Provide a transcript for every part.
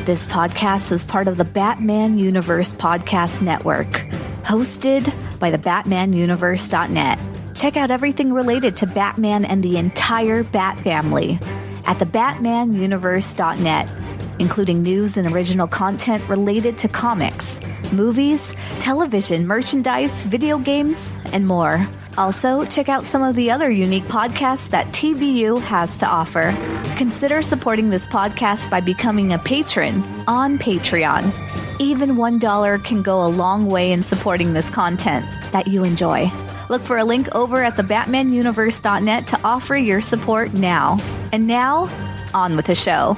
This podcast is part of the Batman Universe Podcast Network, hosted by the BatmanUniverse.net. Check out everything related to Batman and the entire Bat family at the BatmanUniverse.net, including news and original content related to comics, movies, television, merchandise, video games, and more. Also, check out some of the other unique podcasts that TBU has to offer. Consider supporting this podcast by becoming a patron on Patreon. Even $1 can go a long way in supporting this content that you enjoy. Look for a link over at the BatmanUniverse.net to offer your support now. And now, on with the show.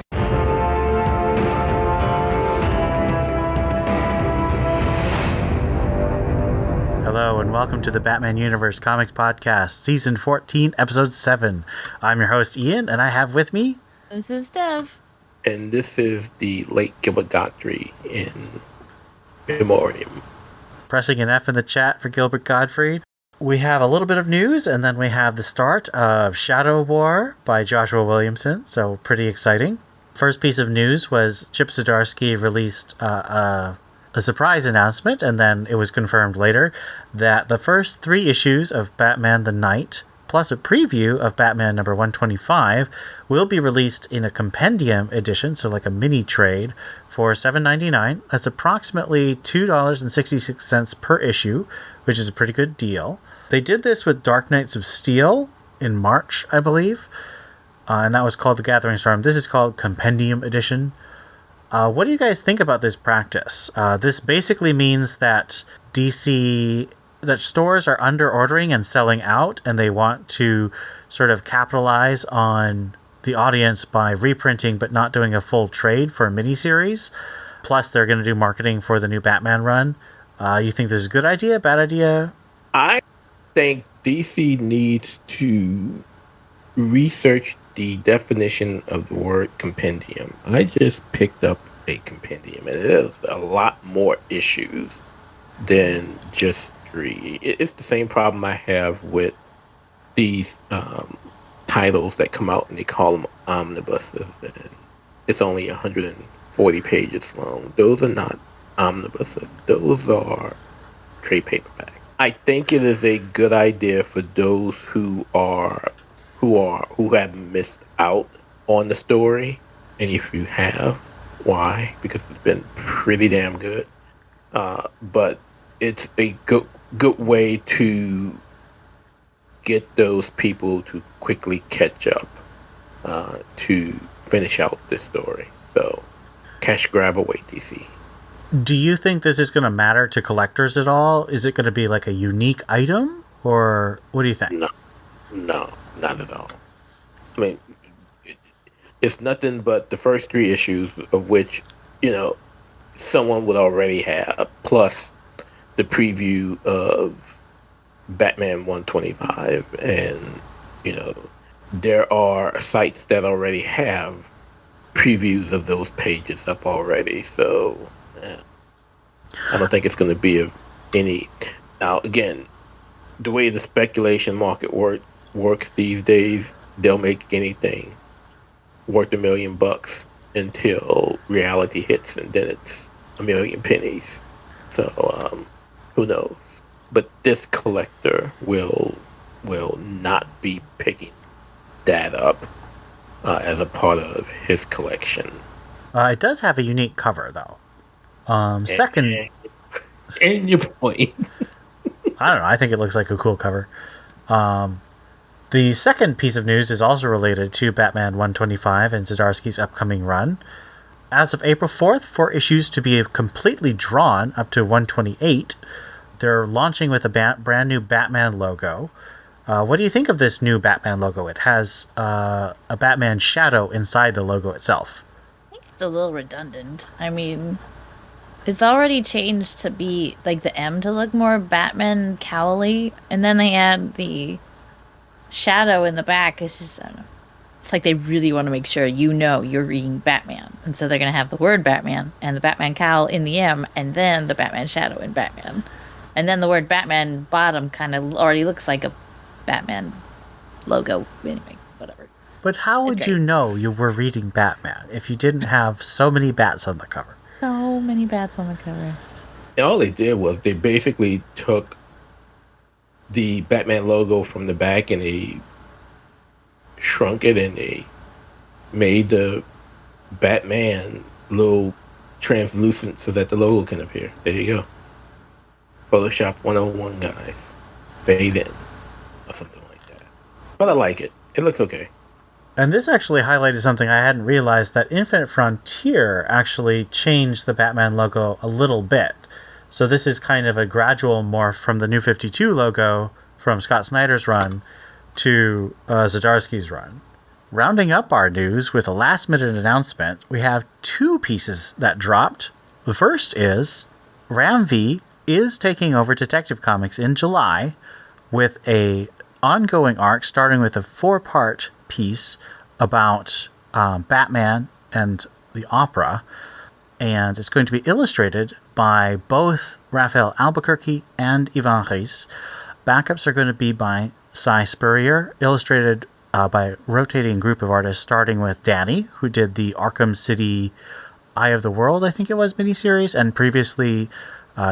Hello and welcome to the Batman Universe Comics Podcast, Season 14, Episode 7. I'm your host, Ian, and I have with me... This is Dev. And this is the late Gilbert Gottfried in memoriam. Pressing an F in the chat for Gilbert Gottfried. We have a little bit of news, and then we have the start of Shadow War by Joshua Williamson, so pretty exciting. First piece of news was Chip Zdarsky released a surprise announcement, and then it was confirmed later that the first 3 issues of Batman the Knight, plus a preview of Batman number 125, will be released in a compendium edition, so like a mini trade, for $7.99. That's approximately $2.66 per issue, which is a pretty good deal. They did this with Dark Knights of Steel in March, I believe, and that was called The Gathering Storm. This is called Compendium Edition. What do you guys think about this practice? This basically means that that stores are under ordering and selling out, and they want to sort of capitalize on the audience by reprinting but not doing a full trade for a miniseries. Plus, they're going to do marketing for the new Batman run. You think this is a good idea, bad idea? I think DC needs to research the definition of the word compendium. I just picked up a compendium, and it is a lot more issues than just 3. It's the same problem I have with these titles that come out and they call them omnibuses, and it's only 140 pages long. Those are not omnibuses. Those are trade paperbacks. I think it is a good idea for those who have missed out on the story, and if you have, why? Because it's been pretty damn good. But it's a good way to get those people to quickly catch up to finish out this story. So, cash grab away, DC. Do you think this is going to matter to collectors at all? Is it going to be like a unique item, or what do you think? No, not at all. I mean, it's nothing but the first 3 issues of which, someone would already have, plus the preview of Batman 125. And, there are sites that already have previews of those pages up already. So, I don't think it's going to be of any... Now, again, the way the speculation market works these days, they'll make anything worth $1 million until reality hits, and then it's a million pennies. So who knows? But this collector will not be picking that up as a part of his collection. It does have a unique cover, though. Second, and your point. I don't know. I think it looks like a cool cover. The second piece of news is also related to Batman 125 and Zdarsky's upcoming run. As of April 4th, 4 issues to be completely drawn up to 128. They're launching with a brand new Batman logo. What do you think of this new Batman logo? It has a Batman shadow inside the logo itself. I think it's a little redundant. I mean, it's already changed to be like the M to look more Batman cowly, and then they add the shadow in the back. It's just, I don't know. It's like they really want to make sure you're reading Batman. And so they're going to have the word Batman and the Batman cowl in the M, and then the Batman shadow in Batman. And then the word Batman bottom kind of already looks like a Batman logo. Anyway, whatever. But how would you know you were reading Batman if you didn't have so many bats on the cover? So many bats on the cover. And all they did was they basically took the Batman logo from the back and they shrunk it and they made the Batman little translucent so that the logo can appear. There you go. Photoshop 101, guys. Fade in. Or something like that. But I like it. It looks okay. And this actually highlighted something I hadn't realized, that Infinite Frontier actually changed the Batman logo a little bit. So this is kind of a gradual morph from the New 52 logo from Scott Snyder's run to Zdarsky's run. Rounding up our news with a last-minute announcement, we have two pieces that dropped. The first is Ram V is taking over Detective Comics in July with a ongoing arc starting with a 4-part piece about Batman and the opera, and it's going to be illustrated by both Raphael Albuquerque and Ivan Reis. Backups are going to be by Cy Spurrier, illustrated by a rotating group of artists, starting with Danny, who did the Arkham City Eye of the World, I think it was, miniseries, and previously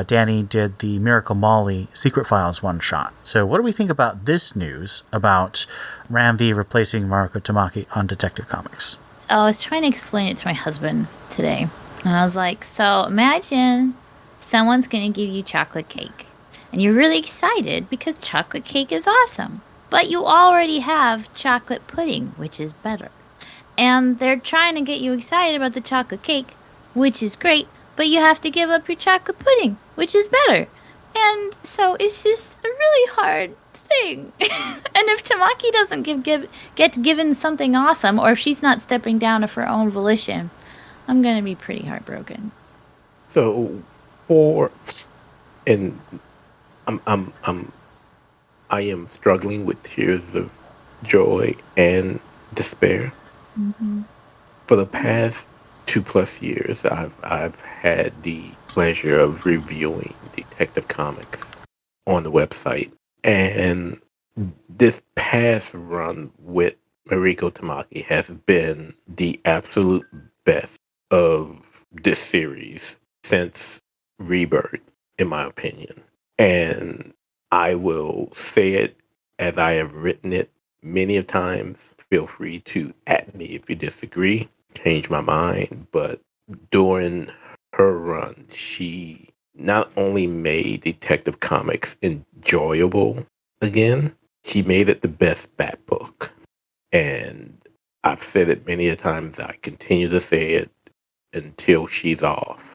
Danny did the Miracle Molly Secret Files one-shot. So what do we think about this news about Ram V replacing Mariko Tamaki on Detective Comics? So I was trying to explain it to my husband today. And I was like, so imagine someone's going to give you chocolate cake. And you're really excited because chocolate cake is awesome. But you already have chocolate pudding, which is better. And they're trying to get you excited about the chocolate cake, which is great. But you have to give up your chocolate pudding, which is better. And so it's just a really hard thing. And if Tamaki doesn't get given something awesome, or if she's not stepping down of her own volition, I'm going to be pretty heartbroken. So, and I am struggling with tears of joy and despair. Mm-hmm. For the past 2+ years, I've had the pleasure of reviewing Detective Comics on the website, and this past run with Mariko Tamaki has been the absolute best of this series since Rebirth, in my opinion. And I will say it as I have written it many of times. Feel free to at me if you disagree, change my mind. But during her run, she not only made Detective Comics enjoyable again, she made it the best Bat book. And I've said it many a times. I continue to say it until she's off.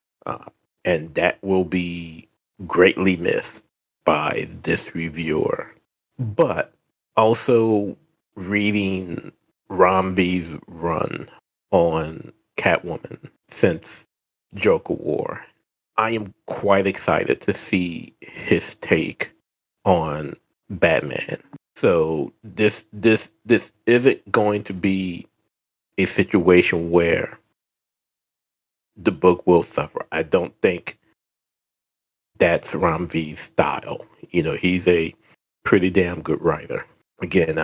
And that will be greatly missed by this reviewer. But also reading Rambi's run on Catwoman since Joker War, I am quite excited to see his take on Batman. So this isn't going to be a situation where the book will suffer. I don't think that's Ram V's style. You know, he's a pretty damn good writer. Again,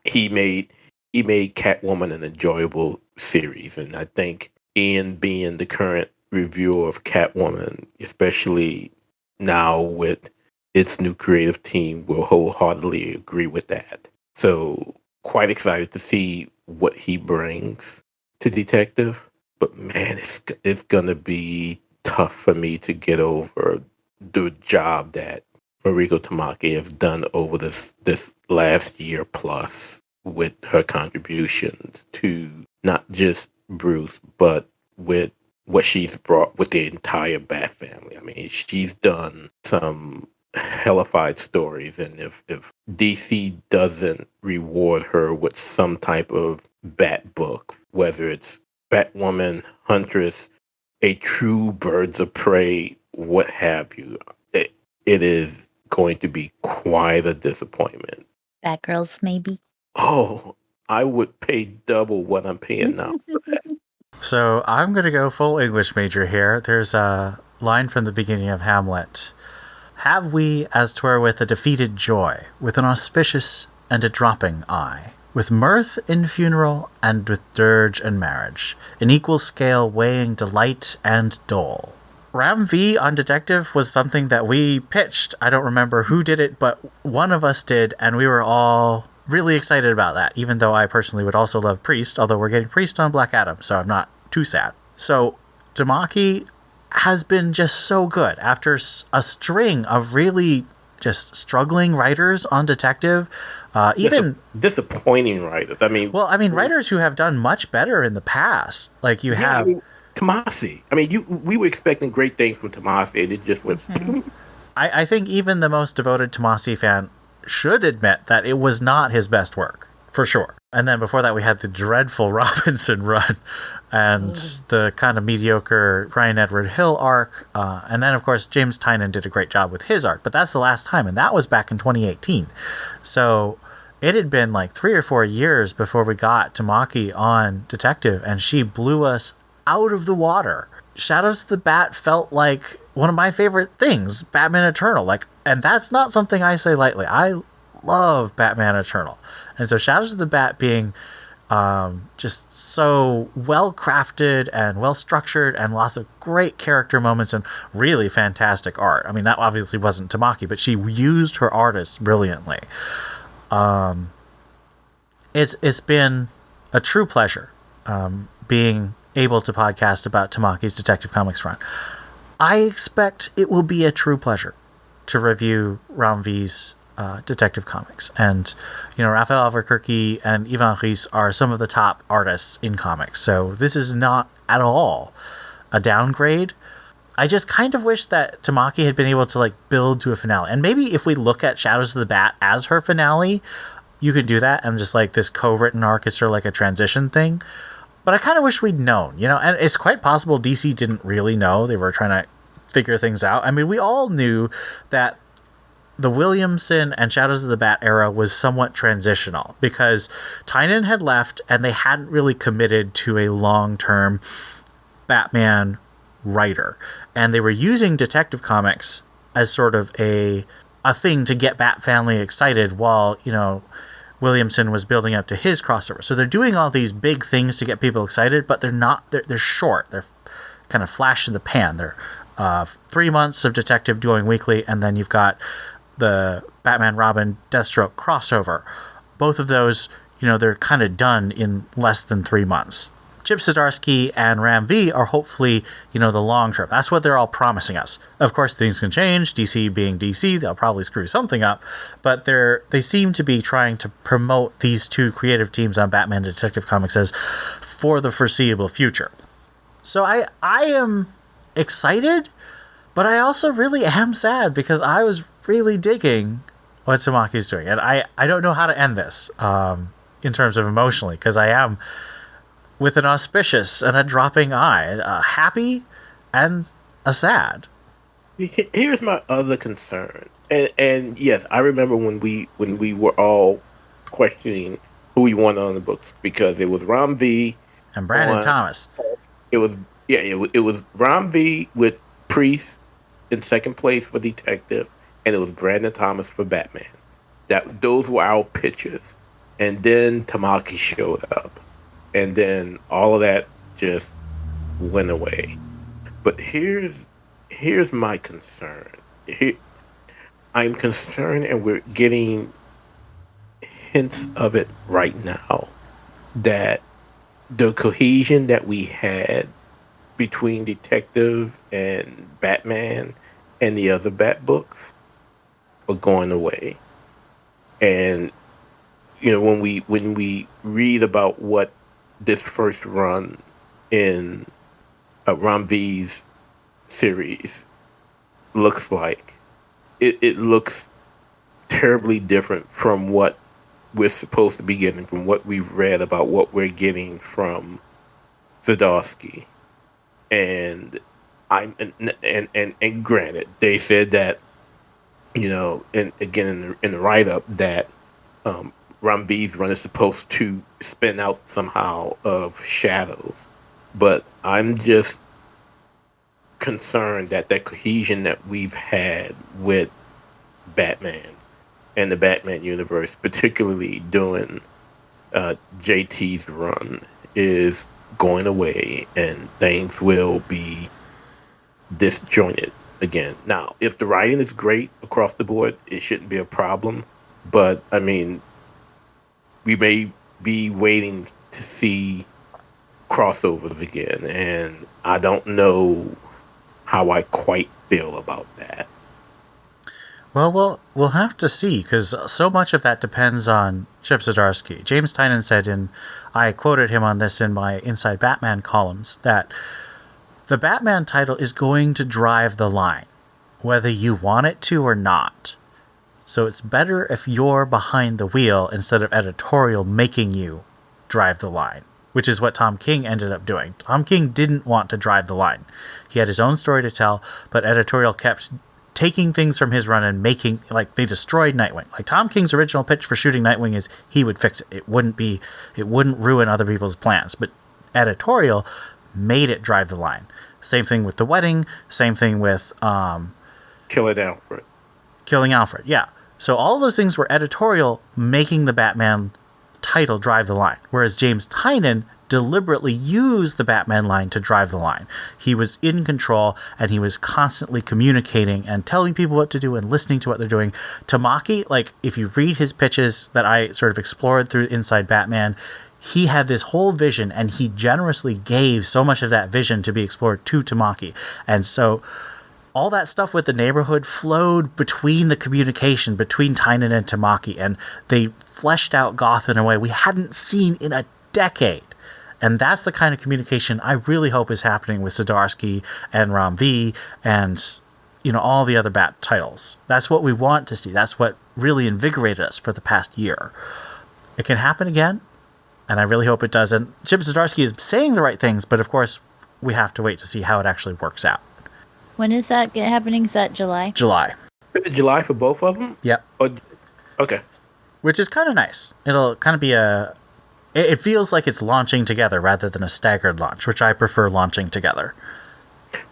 he made Catwoman an enjoyable series, and I think Ian, being the current reviewer of Catwoman, especially now with its new creative team, will wholeheartedly agree with that. So, quite excited to see what he brings to Detective. But man, it's gonna be tough for me to get over the job that Mariko Tamaki has done over this last year plus with her contributions to not just Bruce, but with what she's brought with the entire Bat family. I mean, she's done some hellified stories, and if DC doesn't reward her with some type of Bat book, whether it's Batwoman, Huntress, a true Birds of Prey, what have you, it is going to be quite a disappointment. Batgirls, maybe. Oh, I would pay double what I'm paying now for that. So I'm going to go full English major here. There's a line from the beginning of Hamlet. Have we, as 'twere with a defeated joy, with an auspicious and a dropping eye, with mirth in funeral and with dirge and marriage, in equal scale weighing delight and dole. Ram V on Detective was something that we pitched. I don't remember who did it, but one of us did, and we were all really excited about that, even though I personally would also love Priest, although we're getting Priest on Black Adam, so I'm not too sad. So Tamaki has been just so good. After a string of really just struggling writers on Detective, even disappointing writers. Writers who have done much better in the past. Like you have Tomasi. We were expecting great things from Tomasi, and it just went. I think even the most devoted Tomasi fan should admit that it was not his best work, for sure. And then before that, we had the dreadful Robinson run and the kind of mediocre Brian Edward Hill arc. And then, of course, James Tynion did a great job with his arc, but that's the last time, and that was back in 2018. So it had been like 3 or 4 years before we got Tamaki on Detective, and she blew us out of the water. Shadows of the Bat felt like one of my favorite things, Batman Eternal. And that's not something I say lightly. I love Batman Eternal. And so Shadows of the Bat being just so well crafted and well structured and lots of great character moments and really fantastic art. I mean, that obviously wasn't Tamaki, but she used her artists brilliantly. It's been a true pleasure being able to podcast about Tamaki's Detective Comics run. I expect it will be a true pleasure to review Ram V's Detective Comics. And, Raphael Albuquerque and Ivan Reis are some of the top artists in comics. So this is not at all a downgrade. I just kind of wish that Tamaki had been able to build to a finale. And maybe if we look at Shadows of the Bat as her finale, you could do that. And just this co-written arc is sort of a transition thing. But I kind of wish we'd known, and it's quite possible DC didn't really know. They were trying to figure things out. I mean, we all knew that the Williamson and Shadows of the Bat era was somewhat transitional because Tynion had left and they hadn't really committed to a long-term Batman writer. And they were using Detective Comics as sort of a thing to get Bat Family excited while, Williamson was building up to his crossover. So they're doing all these big things to get people excited, but they're short. They're kind of flash in the pan. They're 3 months of Detective doing weekly, and then you've got the Batman Robin Deathstroke crossover. Both of those, they're kind of done in less than 3 months. Chip Zdarsky and Ram V are hopefully, the long term. That's what they're all promising us. Of course, things can change. DC being DC, they'll probably screw something up. But they seem to be trying to promote these two creative teams on Batman Detective Comics as for the foreseeable future. So I am excited, but I also really am sad because I was really digging what Tamaki's doing. And I don't know how to end this in terms of emotionally, because I am with an auspicious and a dropping eye, a happy and a sad. Here's my other concern, and yes, I remember when we were all questioning who we wanted on the books because it was Ram V and Brandon Thomas. It was Ram V with Priest in second place for Detective, and it was Brandon Thomas for Batman. Those were our pitches, and then Tamaki showed up. And then all of that just went away. But here's my concern. I'm concerned, and we're getting hints of it right now, that the cohesion that we had between Detective and Batman and the other Bat books are going away. And when we read about what this first run in Ram V's series looks like, it looks terribly different from what we're supposed to be getting, from what we've read about what we're getting from Zdarsky. And and granted, they said that, and again in the write up that Ram V's run is supposed to spin out somehow of Shadows, but I'm just concerned that cohesion that we've had with Batman and the Batman universe, particularly during JT's run is going away and things will be disjointed again. Now, if the writing is great across the board, it shouldn't be a problem. But I mean, we may be waiting to see crossovers again, and I don't know how I quite feel about that. Well, we'll have to see, because so much of that depends on Chip Zdarsky. James Tynion said, and I quoted him on this in my Inside Batman columns, that the Batman title is going to drive the line, whether you want it to or not. So it's better if you're behind the wheel instead of editorial making you drive the line, which is what Tom King ended up doing. Tom King didn't want to drive the line. He had his own story to tell, but editorial kept taking things from his run and making, like, they destroyed Nightwing. Like, Tom King's original pitch for shooting Nightwing is he would fix it. It wouldn't ruin other people's plans. But editorial made it drive the line. Same thing with The Wedding. Same thing with Killing Alfred. Killing Alfred, yeah. So all of those things were editorial making the Batman title drive the line. Whereas James Tynion deliberately used the Batman line to drive the line. He was in control, and he was constantly communicating and telling people what to do and listening to what they're doing. Tamaki, like, if you read his pitches that I sort of explored through Inside Batman, he had this whole vision, and he generously gave so much of that vision to be explored to Tamaki. And so all that stuff with the neighborhood flowed between the communication between Tynion and Tamaki, and they fleshed out Gotham in a way we hadn't seen in a decade. And that's the kind of communication I really hope is happening with Zdarsky and Ram V and, you know, all the other Bat titles. That's what we want to see. That's what really invigorated us for the past year. It can happen again, and I really hope it does. And Chip Zdarsky is saying the right things, but of course, we have to wait to see how it actually works out. When is that happening? Is that July? July. Is it July for both of them? Yep. Okay. Which is kind of nice. It'll kind of be it feels like it's launching together rather than a staggered launch, which I prefer launching together.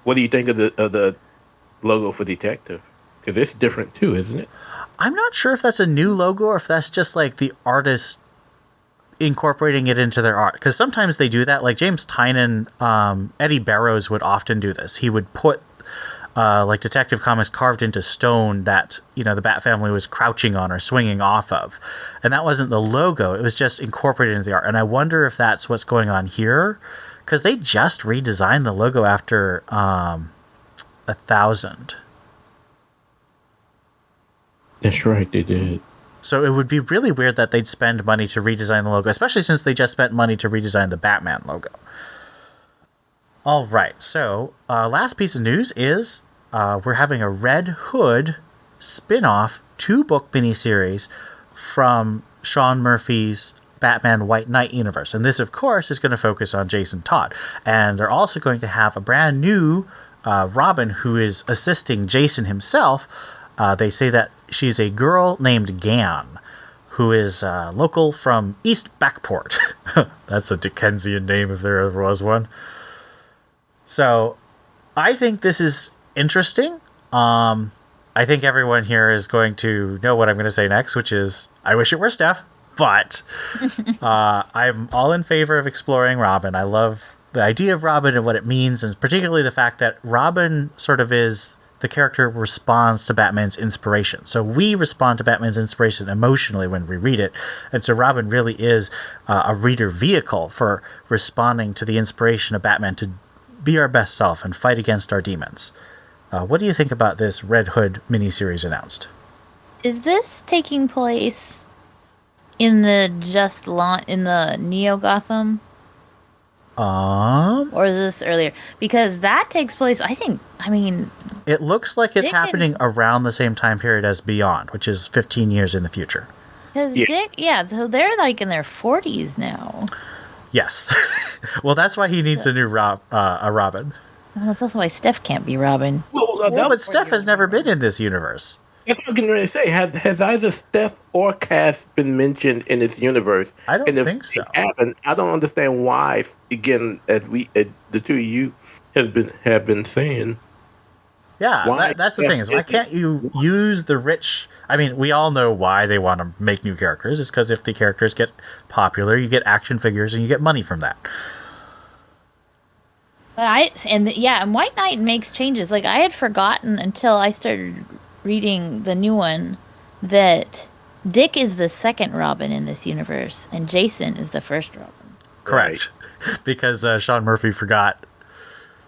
What do you think of the logo for Detective? Because it's different too, isn't it? I'm not sure if that's a new logo or if that's just like the artist incorporating it into their art. Because sometimes they do that. Like James Tynion, Eddie Barrows would often do this. He would put like Detective Comics carved into stone that, you know, the Bat family was crouching on or swinging off of. And that wasn't the logo. It was just incorporated into the art. And I wonder if that's what's going on here. Because they just redesigned the logo after 1000. That's right, they did. So it would be really weird that they'd spend money to redesign the logo, especially since they just spent money to redesign the Batman logo. All right, so last piece of news is we're having a Red Hood spin-off 2-book miniseries from Sean Murphy's Batman White Knight universe. And this, of course, is going to focus on Jason Todd. And they're also going to have a brand new Robin who is assisting Jason himself. They say that she's a girl named Gan, who is local from East Backport. That's a Dickensian name if there ever was one. So I think this is interesting. I think everyone here is going to know what I'm going to say next, which is, I wish it were Steph, but I'm all in favor of exploring Robin. I love the idea of Robin and what it means, and particularly the fact that Robin sort of is the character who responds to Batman's inspiration. So we respond to Batman's inspiration emotionally when we read it, and so Robin really is a reader vehicle for responding to the inspiration of Batman to be our best self and fight against our demons. What do you think about this Red Hood miniseries announced? Is this taking place in the in the Neo Gotham? Or is this earlier? Because that takes place, it looks like it's Dick happening around the same time period as Beyond, which is 15 years in the future. Because so they're like in their 40s now. Yes. Well, that's why he needs a new Robin. Well, that's also why Steph can't be Robin. But Steph has never been in this universe. That's what I'm going to say. Has either Steph or Cass been mentioned in this universe? I don't think so. Haven't, I don't understand why. Again, as the two of you have been saying, Yeah, Why? that's the thing is why can't you use the rich? I mean, we all know why they want to make new characters. It's because if the characters get popular, you get action figures and you get money from that. But and White Knight makes changes. Like I had forgotten until I started reading the new one that Dick is the second Robin in this universe, and Jason is the first Robin. Correct. Because Sean Murphy forgot.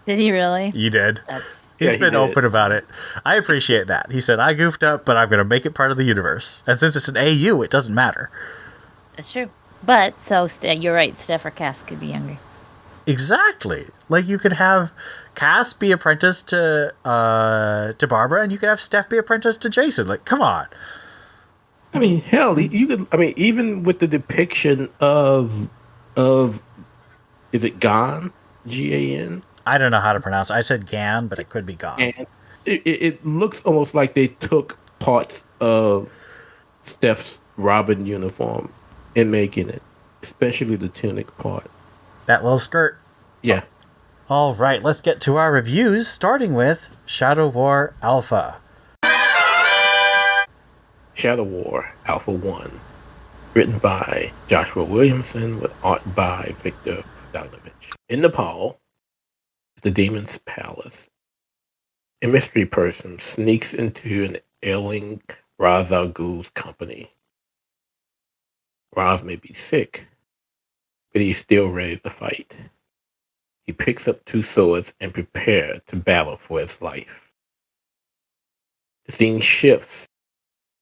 Did he really? You did. That's He's he been did. open about it. I appreciate that. He said, I goofed up, but I'm going to make it part of the universe. And since it's an AU, it doesn't matter. that's true. But you're right. Steph or Cass could be younger. Exactly. Like you could have Cass be apprenticed to Barbara, and you could have Steph be apprenticed to Jason. Like, come on. I mean, hell, you could. I mean, even with the depiction of is it Gan? Gan? I don't know how to pronounce it. I said Gan, but it could be Gon. And it looks almost like they took parts of Steph's Robin uniform and making it, especially the tunic part. That little skirt. Yeah. All right, let's get to our reviews, starting with Shadow War Alpha. Shadow War Alpha 1, written by Joshua Williamson with art by Victor Bogdanovich. In Nepal, at the Demon's Palace, a mystery person sneaks into an ailing Ra's al Ghul's company. Ra's may be sick, but he's still ready to fight. He picks up two swords and prepares to battle for his life. The scene shifts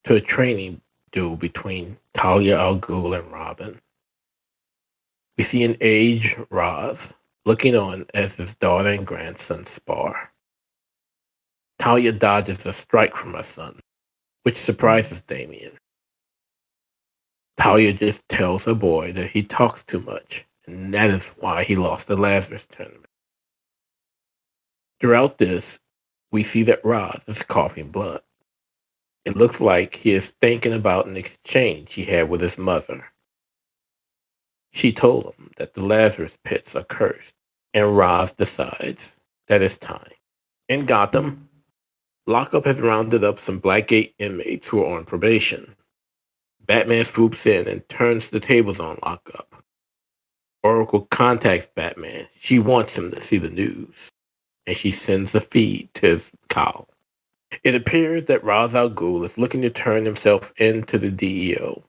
to a training duel between Talia al Ghul and Robin. We see an aged Raz looking on as his daughter and grandson spar. Talia dodges a strike from her son, which surprises Damien. Talia just tells her boy that he talks too much, and that is why he lost the Lazarus tournament. Throughout this, we see that Raz is coughing blood. It looks like he is thinking about an exchange he had with his mother. She told him that the Lazarus pits are cursed, and Raz decides that it's time. In Gotham, Lockup has rounded up some Blackgate inmates who are on probation. Batman swoops in and turns the tables on Lockup. Oracle contacts Batman. She wants him to see the news, and she sends a feed to his cowl. It appears that Ra's al Ghul is looking to turn himself into the DEO.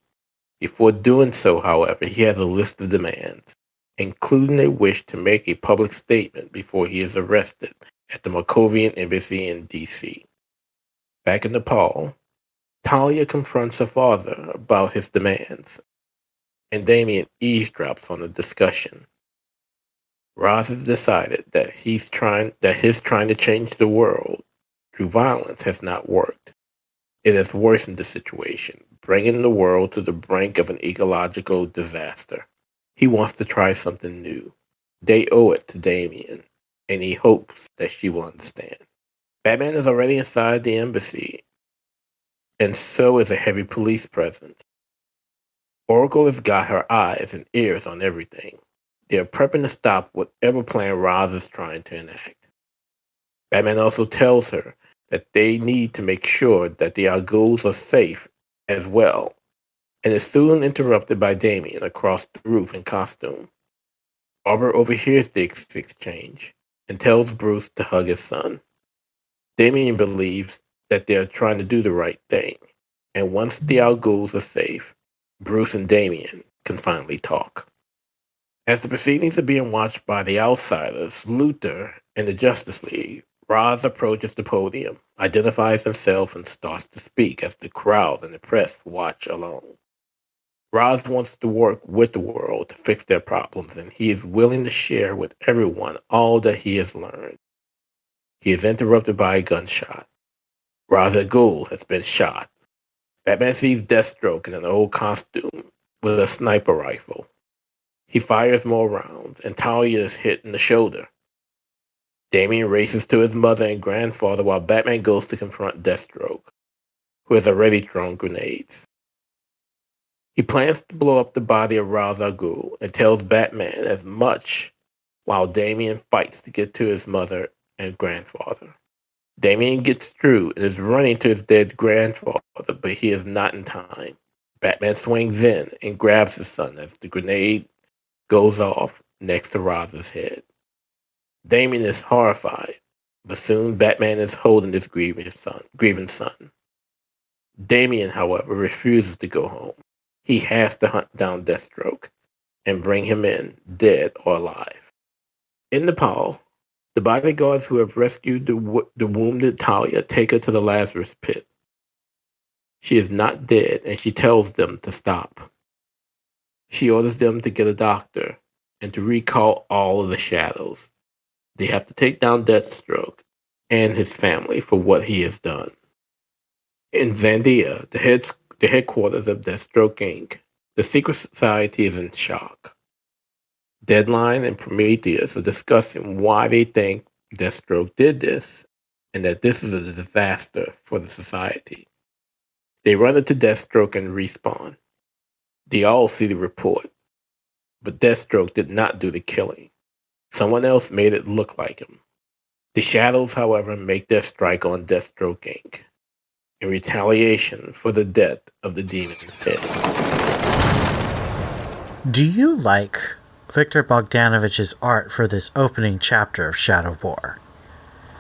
Before doing so, however, he has a list of demands, including a wish to make a public statement before he is arrested at the Markovian Embassy in D.C. Back in Nepal, Talia confronts her father about his demands, and Damien eavesdrops on the discussion. Ra's has decided that his trying to change the world through violence has not worked. It has worsened the situation, bringing the world to the brink of an ecological disaster. He wants to try something new. They owe it to Damien, and he hopes that she will understand. Batman is already inside the embassy, and so is a heavy police presence. Oracle has got her eyes and ears on everything. They are prepping to stop whatever plan Ra's is trying to enact. Batman also tells her that they need to make sure that the Al Ghuls are safe as well, and is soon interrupted by Damien across the roof in costume. Barbara overhears the exchange and tells Bruce to hug his son. Damien believes that they are trying to do the right thing, and once the Al Ghuls are safe, Bruce and Damien can finally talk. As the proceedings are being watched by the Outsiders, Luthor, and the Justice League, Ra's approaches the podium, identifies himself, and starts to speak as the crowd and the press watch alone. Ra's wants to work with the world to fix their problems, and he is willing to share with everyone all that he has learned. He is interrupted by a gunshot. Ra's al Ghul has been shot. Batman sees Deathstroke in an old costume with a sniper rifle. He fires more rounds, and Talia is hit in the shoulder. Damien races to his mother and grandfather while Batman goes to confront Deathstroke, who has already thrown grenades. He plans to blow up the body of Ra's al Ghul and tells Batman as much while Damien fights to get to his mother and grandfather. Damien gets through and is running to his dead grandfather, but he is not in time. Batman swings in and grabs his son as the grenade goes off next to Roz's head. Damien is horrified, but soon Batman is holding his grieving son. Damien, however, refuses to go home. He has to hunt down Deathstroke and bring him in, dead or alive. In Nepal, the bodyguards who have rescued the wounded Talia take her to the Lazarus pit. She is not dead, and she tells them to stop. She orders them to get a doctor and to recall all of the shadows. They have to take down Deathstroke and his family for what he has done. In Zandia, the headquarters of Deathstroke Inc., the secret society is in shock. Deadline and Prometheus are discussing why they think Deathstroke did this and that this is a disaster for the society. They run into Deathstroke and respawn. They all see the report, but Deathstroke did not do the killing. Someone else made it look like him. The shadows, however, make their strike on Deathstroke Inc. in retaliation for the death of the demon's head. Do you like Victor Bogdanovich's art for this opening chapter of Shadow War?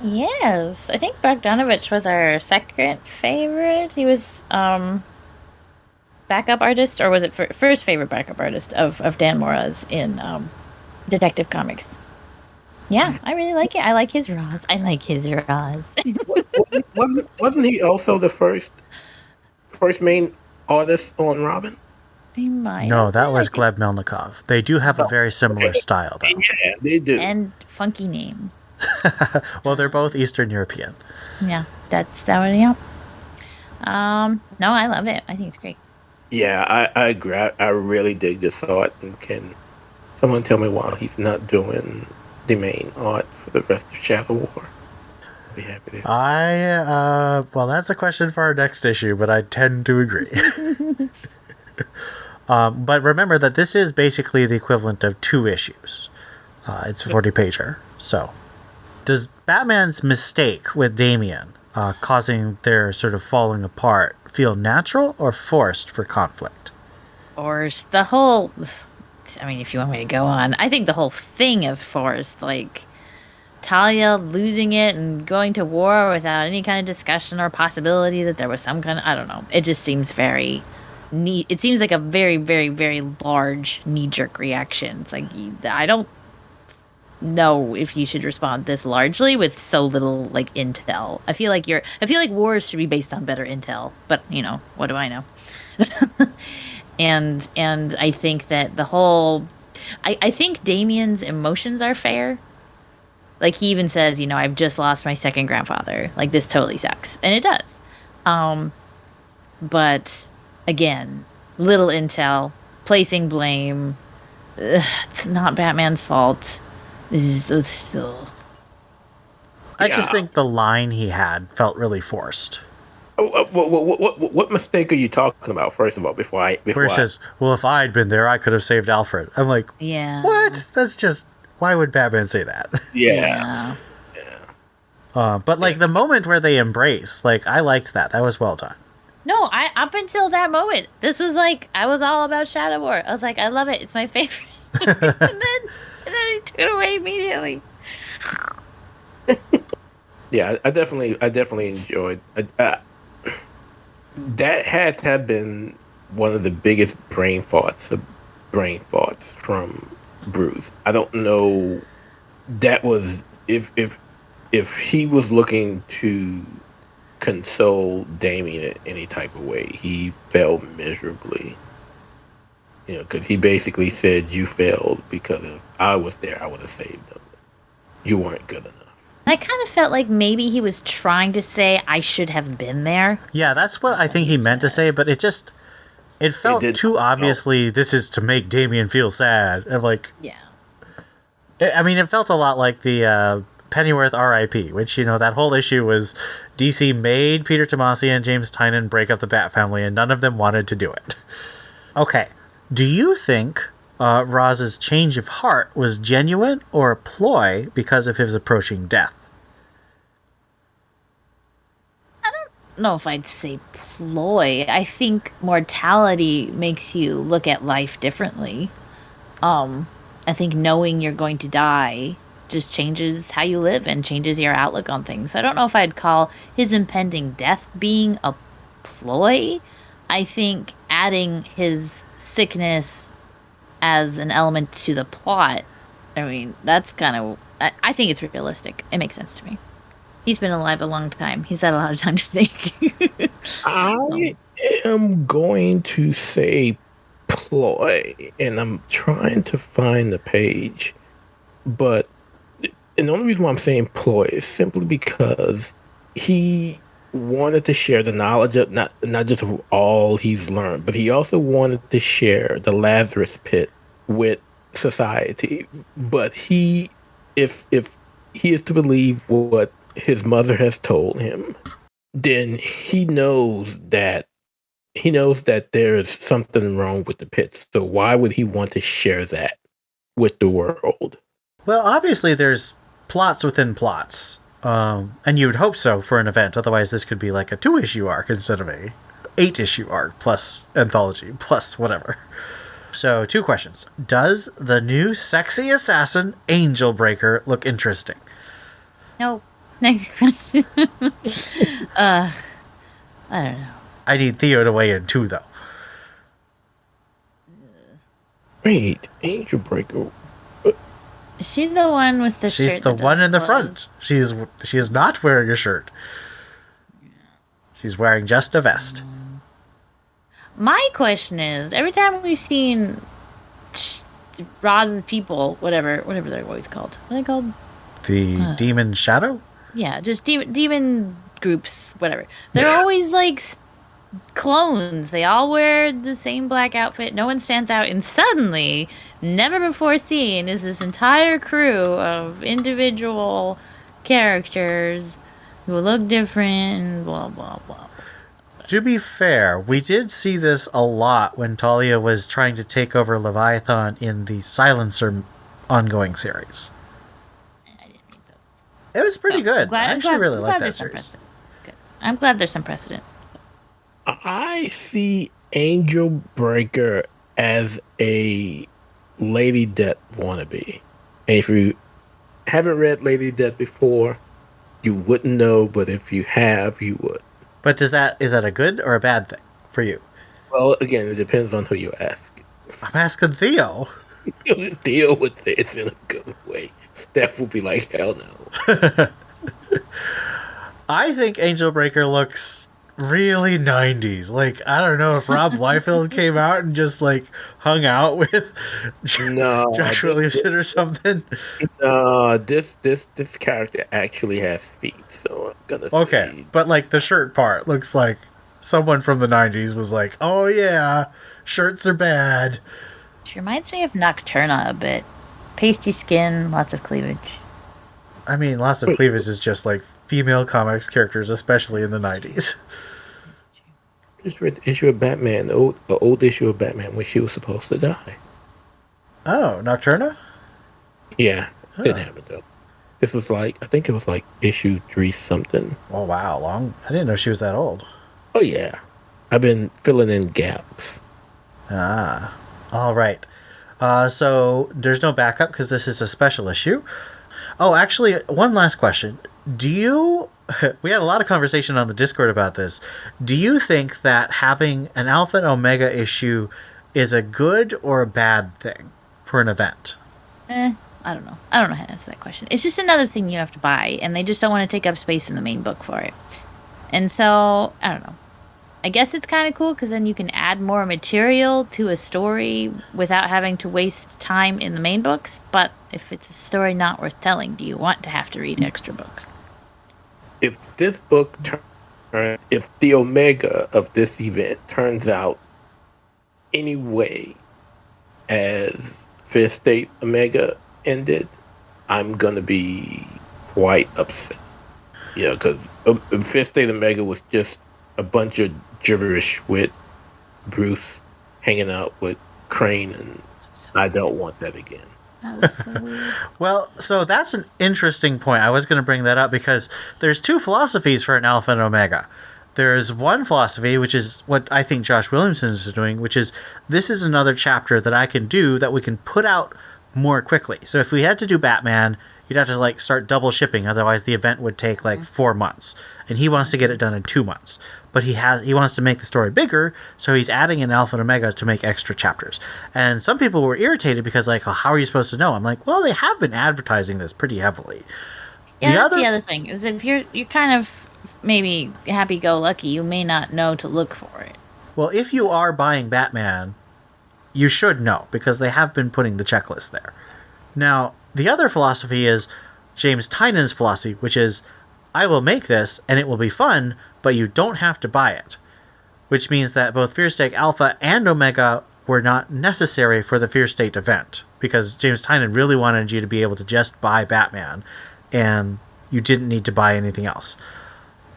Yes, I think Bogdanovich was our second favorite. He was backup artist, or was it first favorite backup artist of Dan Mora's in Detective Comics. Yeah, I really like it. I like his Raws. Wasn't he also the first main artist on Robin? He might. No, that was Gleb Melnikov. They do have a very similar style, though. Yeah, they do. And funky name. Well, they're both Eastern European. Yeah, that's that one. Yeah. No, I love it. I think it's great. Yeah, I agree. I really dig this art. And can someone tell me why he's not doing the main art for the rest of Shadow War? I'd be happy to. Well, that's a question for our next issue, but I tend to agree. But remember that this is basically the equivalent of 2 issues. It's a 40-pager. So, does Batman's mistake with Damian causing their sort of falling apart feel natural or forced for conflict? Forced. The whole... I mean, if you want me to go on, I think the whole thing is forced. Like, Talia losing it and going to war without any kind of discussion or possibility that there was some kind of... I don't know. It just seems very... It seems like a very, very, very large knee-jerk reaction. It's like, I don't know if you should respond this largely with so little, like, intel. I feel like wars should be based on better intel, but, you know, what do I know? and I think that the whole... I think Damien's emotions are fair. Like, he even says, you know, I've just lost my second grandfather. Like, this totally sucks. And it does. But... Again, little intel, placing blame. It's not Batman's fault. This is still... I just think the line he had felt really forced. What mistake are you talking about, first of all, Where he says, well, if I'd been there, I could have saved Alfred. I'm like, yeah. What? That's just... Why would Batman say that? Yeah. But, like, the moment where they embrace, like, I liked that. That was well done. No, up until that moment, this was like, I was all about Shadow War. I was like, I love it. It's my favorite. and then he took it away immediately. Yeah, I definitely enjoyed. That had to have been one of the biggest brain farts from Bruce. I don't know. That was if he was looking to console Damien in any type of way, he failed miserably. You know, because he basically said, you failed because if I was there, I would have saved them. You weren't good enough. I kind of felt like maybe he was trying to say, I should have been there. Yeah, that's what I think he meant to say, but it felt too obviously, this is to make Damien feel sad. And like, yeah. I mean, it felt a lot like the Pennyworth R.I.P., which, you know, that whole issue was DC made Peter Tomasi and James Tynion break up the Bat family, and none of them wanted to do it. Okay. Do you think Roz's change of heart was genuine or a ploy because of his approaching death? know if I'd say ploy. I think mortality makes you look at life differently. I think knowing you're going to die just changes how you live and changes your outlook on things. So I don't know if I'd call his impending death being a ploy. I think adding his sickness as an element to the plot, I mean, that's kind of... I think it's realistic. It makes sense to me. He's been alive a long time. He's had a lot of time to think. I am going to say ploy, and I'm trying to find the page, but and the only reason why I'm saying ploy is simply because he wanted to share the knowledge of not just of all he's learned, but he also wanted to share the Lazarus pit with society. But if he is to believe what his mother has told him, then he knows that there's something wrong with the pits. So why would he want to share that with the world? Well, obviously there's plots within plots. And you would hope so for an event. Otherwise, this could be like a 2-issue arc instead of a 8-issue arc plus anthology plus whatever. So, 2 questions. Does the new sexy assassin Angel Breaker look interesting? No. Next question. I don't know. I need Theo to weigh in too, though. Wait, Angel Breaker. Is she the one with the shirt? She's the one in the front. She is not wearing a shirt. She's wearing just a vest. My question is, every time we've seen Rosin's people, whatever they're always called. What are they called? The Demon Shadow? Yeah, just demon groups, whatever. They're always like clones. They all wear the same black outfit. No one stands out. And suddenly, never before seen, is this entire crew of individual characters who look different and blah, blah, blah. To be fair, we did see this a lot when Talia was trying to take over Leviathan in the Silencer ongoing series. I didn't read that. It was pretty good. I actually really like that series. Good. I'm glad there's some precedent. I see Angel Breaker as a Lady Death wannabe. And if you haven't read Lady Death before, you wouldn't know, but if you have, you would. But is that a good or a bad thing for you? Well, again, it depends on who you ask. I'm asking Theo. Theo would say it's in a good way. Steph would be like, hell no. I think Angel Breaker looks really 90s. Like, I don't know if Rob Liefeld came out and just, like, hung out with Josh Williamson or something. No, this character actually has feet, so I'm gonna say... Okay, but, like, the shirt part looks like someone from the 90s was like, oh, yeah, shirts are bad. She reminds me of Nocturna a bit. Pasty skin, lots of cleavage. I mean, lots of cleavage is just, like, female comics characters, especially in the 90s. Just read the issue of Batman, the old issue of Batman, when she was supposed to die. Oh, Nocturna? Yeah, didn't happen though. This was like, I think it was like issue 3 something. Oh wow, long. I didn't know she was that old. Oh yeah, I've been filling in gaps. Ah, all right. So there's no backup because this is a special issue. Oh, actually, one last question. We had a lot of conversation on the Discord about this. Do you think that having an Alpha and Omega issue is a good or a bad thing for an event? I don't know. I don't know how to answer that question. It's just another thing you have to buy, and they just don't want to take up space in the main book for it. And so, I don't know. I guess it's kind of cool because then you can add more material to a story without having to waste time in the main books. But if it's a story not worth telling, do you want to have to read extra books? If this book if the Omega of this event turns out anyway as Fifth State Omega ended, I'm gonna be quite upset. Yeah, because Fifth State Omega was just a bunch of gibberish with Bruce hanging out with Crane, and I don't want that again. That was so weird. Well, so that's an interesting point. I was going to bring that up because there's 2 philosophies for an Alpha and Omega. There's one philosophy, which is what I think Josh Williamson is doing, which is this is another chapter that I can do that we can put out more quickly. So if we had to do Batman, you'd have to like start double shipping. Otherwise, the event would take like 4 months, and he wants to get it done in 2 months. But he wants to make the story bigger, so he's adding an Alpha and Omega to make extra chapters. And some people were irritated because like, oh, how are you supposed to know? I'm like, well, they have been advertising this pretty heavily. Yeah, that's the other thing is if you're kind of maybe happy-go-lucky, you may not know to look for it. Well, if you are buying Batman, you should know, because they have been putting the checklist there. Now, the other philosophy is James Tynan's philosophy, which is, I will make this, and it will be fun, but you don't have to buy it. Which means that both Fear State Alpha and Omega were not necessary for the Fear State event, because James Tynan really wanted you to be able to just buy Batman, and you didn't need to buy anything else.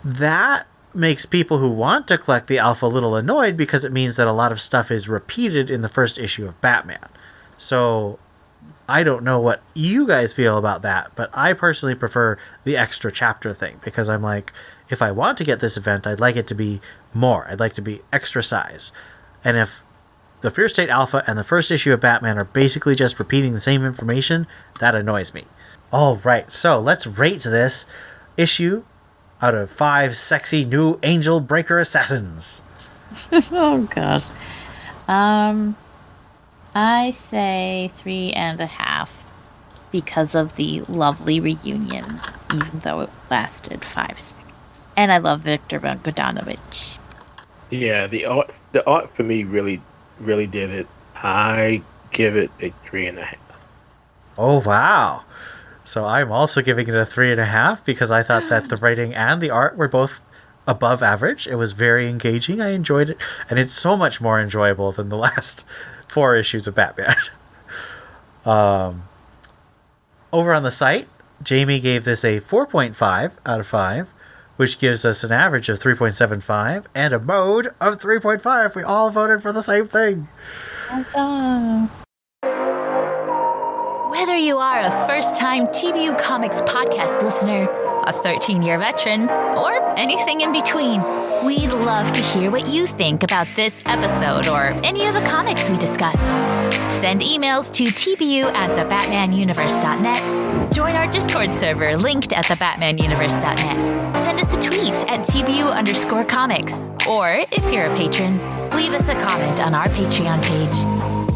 That makes people who want to collect the Alpha a little annoyed, because it means that a lot of stuff is repeated in the first issue of Batman. So I don't know what you guys feel about that, but I personally prefer the extra chapter thing, because I'm like, if I want to get this event, I'd like it to be more. I'd like to be extra size. And if the Fear State Alpha and the first issue of Batman are basically just repeating the same information, that annoys me. All right, so let's rate this issue out of 5 sexy new Angel Breaker assassins. Oh gosh. I say 3.5 because of the lovely reunion, even though it lasted 5 seconds. And I love Victor Bogdanovich. Yeah, the art for me really did it. I give it a 3.5. Oh wow. So I'm also giving it a 3.5 because I thought that the writing and the art were both above average. It was very engaging. I enjoyed it. And it's so much more enjoyable than the last 4 issues of Batman. Over on the site, Jamie gave this a 4.5 out of 5, which gives us an average of 3.75 and a mode of 3.5. We all voted for the same thing. Awesome. Whether you are a first-time TBU Comics podcast listener, a 13-year veteran, or anything in between, we'd love to hear what you think about this episode or any of the comics we discussed. Send emails to tbu@thebatmanuniverse.net. Join our Discord server linked at thebatmanuniverse.net. Send us a tweet at TBU_comics. Or, if you're a patron, leave us a comment on our Patreon page.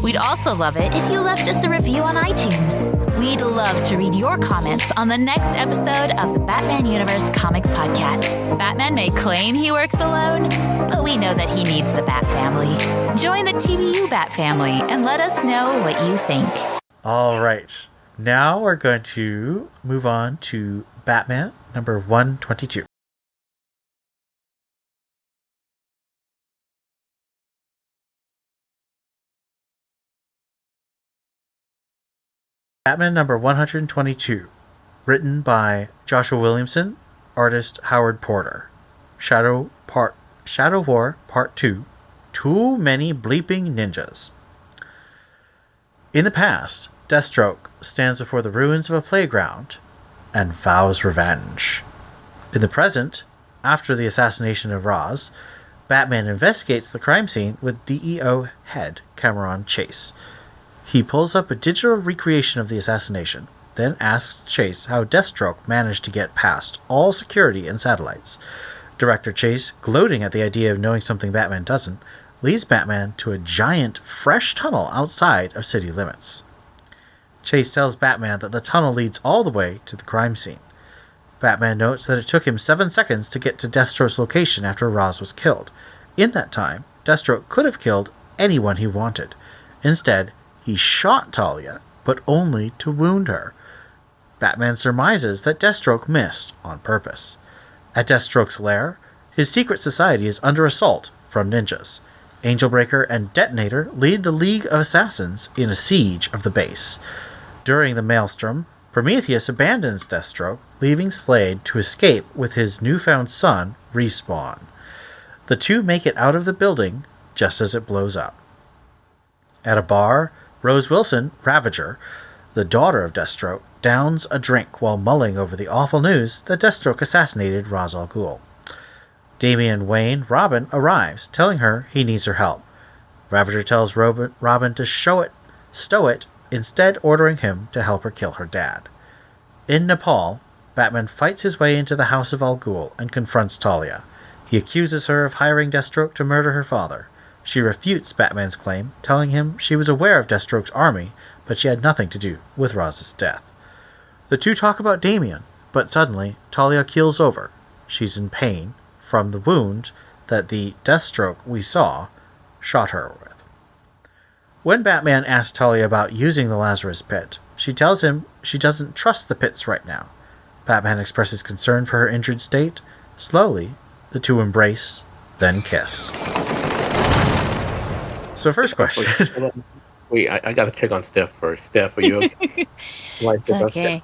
We'd also love it if you left us a review on iTunes. We'd love to read your comments on the next episode of the Batman Universe Comics Podcast. Batman may claim he works alone, but we know that he needs the Bat Family. Join the TBU Bat Family and let us know what you think. All right. Now we're going to move on to Batman number 122. Batman number 122, written by Joshua Williamson, artist Howard Porter. Shadow War Part 2, Too Many Bleeping Ninjas. In the past, Deathstroke stands before the ruins of a playground and vows revenge. In the present, after the assassination of Ra's, Batman investigates the crime scene with DEO head Cameron Chase. He pulls up a digital recreation of the assassination, then asks Chase how Deathstroke managed to get past all security and satellites. Director Chase, gloating at the idea of knowing something Batman doesn't, leads Batman to a giant, fresh tunnel outside of city limits. Chase tells Batman that the tunnel leads all the way to the crime scene. Batman notes that it took him 7 seconds to get to Deathstroke's location after Ra's was killed. In that time, Deathstroke could have killed anyone he wanted. Instead, he shot Talia, but only to wound her. Batman surmises that Deathstroke missed on purpose. At Deathstroke's lair, his secret society is under assault from ninjas. Angelbreaker and Detonator lead the League of Assassins in a siege of the base. During the maelstrom, Prometheus abandons Deathstroke, leaving Slade to escape with his newfound son, Respawn. The two make it out of the building just as it blows up. At a bar, Rose Wilson, Ravager, the daughter of Deathstroke, downs a drink while mulling over the awful news that Deathstroke assassinated Ra's al Ghul. Damian Wayne Robin arrives, telling her he needs her help. Ravager tells Robin to stow it, instead ordering him to help her kill her dad. In Nepal, Batman fights his way into the House of Al Ghul and confronts Talia. He accuses her of hiring Deathstroke to murder her father. She refutes Batman's claim, telling him she was aware of Deathstroke's army, but she had nothing to do with Raz's death. The two talk about Damian, but suddenly Talia keels over. She's in pain from the wound that the Deathstroke we saw shot her with. When Batman asks Talia about using the Lazarus Pit, she tells him she doesn't trust the pits right now. Batman expresses concern for her injured state. Slowly, the two embrace, then kiss. So first question. Wait, I gotta check on Steph first. Steph, are you okay? It's okay.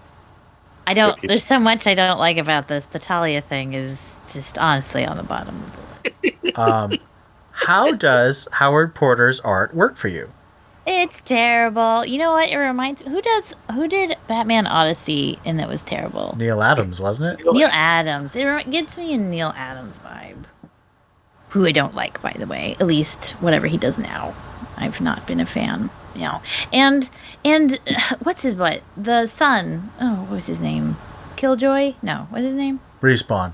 I don't. There's so much I don't like about this. The Talia thing is just honestly on the bottom of the list. How does Howard Porter's art work for you? It's terrible. You know what? It reminds who did Batman Odyssey and that was terrible? Neil Adams, wasn't it? Neil Adams. It gets me a Neil Adams vibe. Who I don't like, by the way. At least whatever he does now. I've not been a fan. You know. And what's his butt? The son. Oh, what was his name? Killjoy? No, what's his name? Respawn.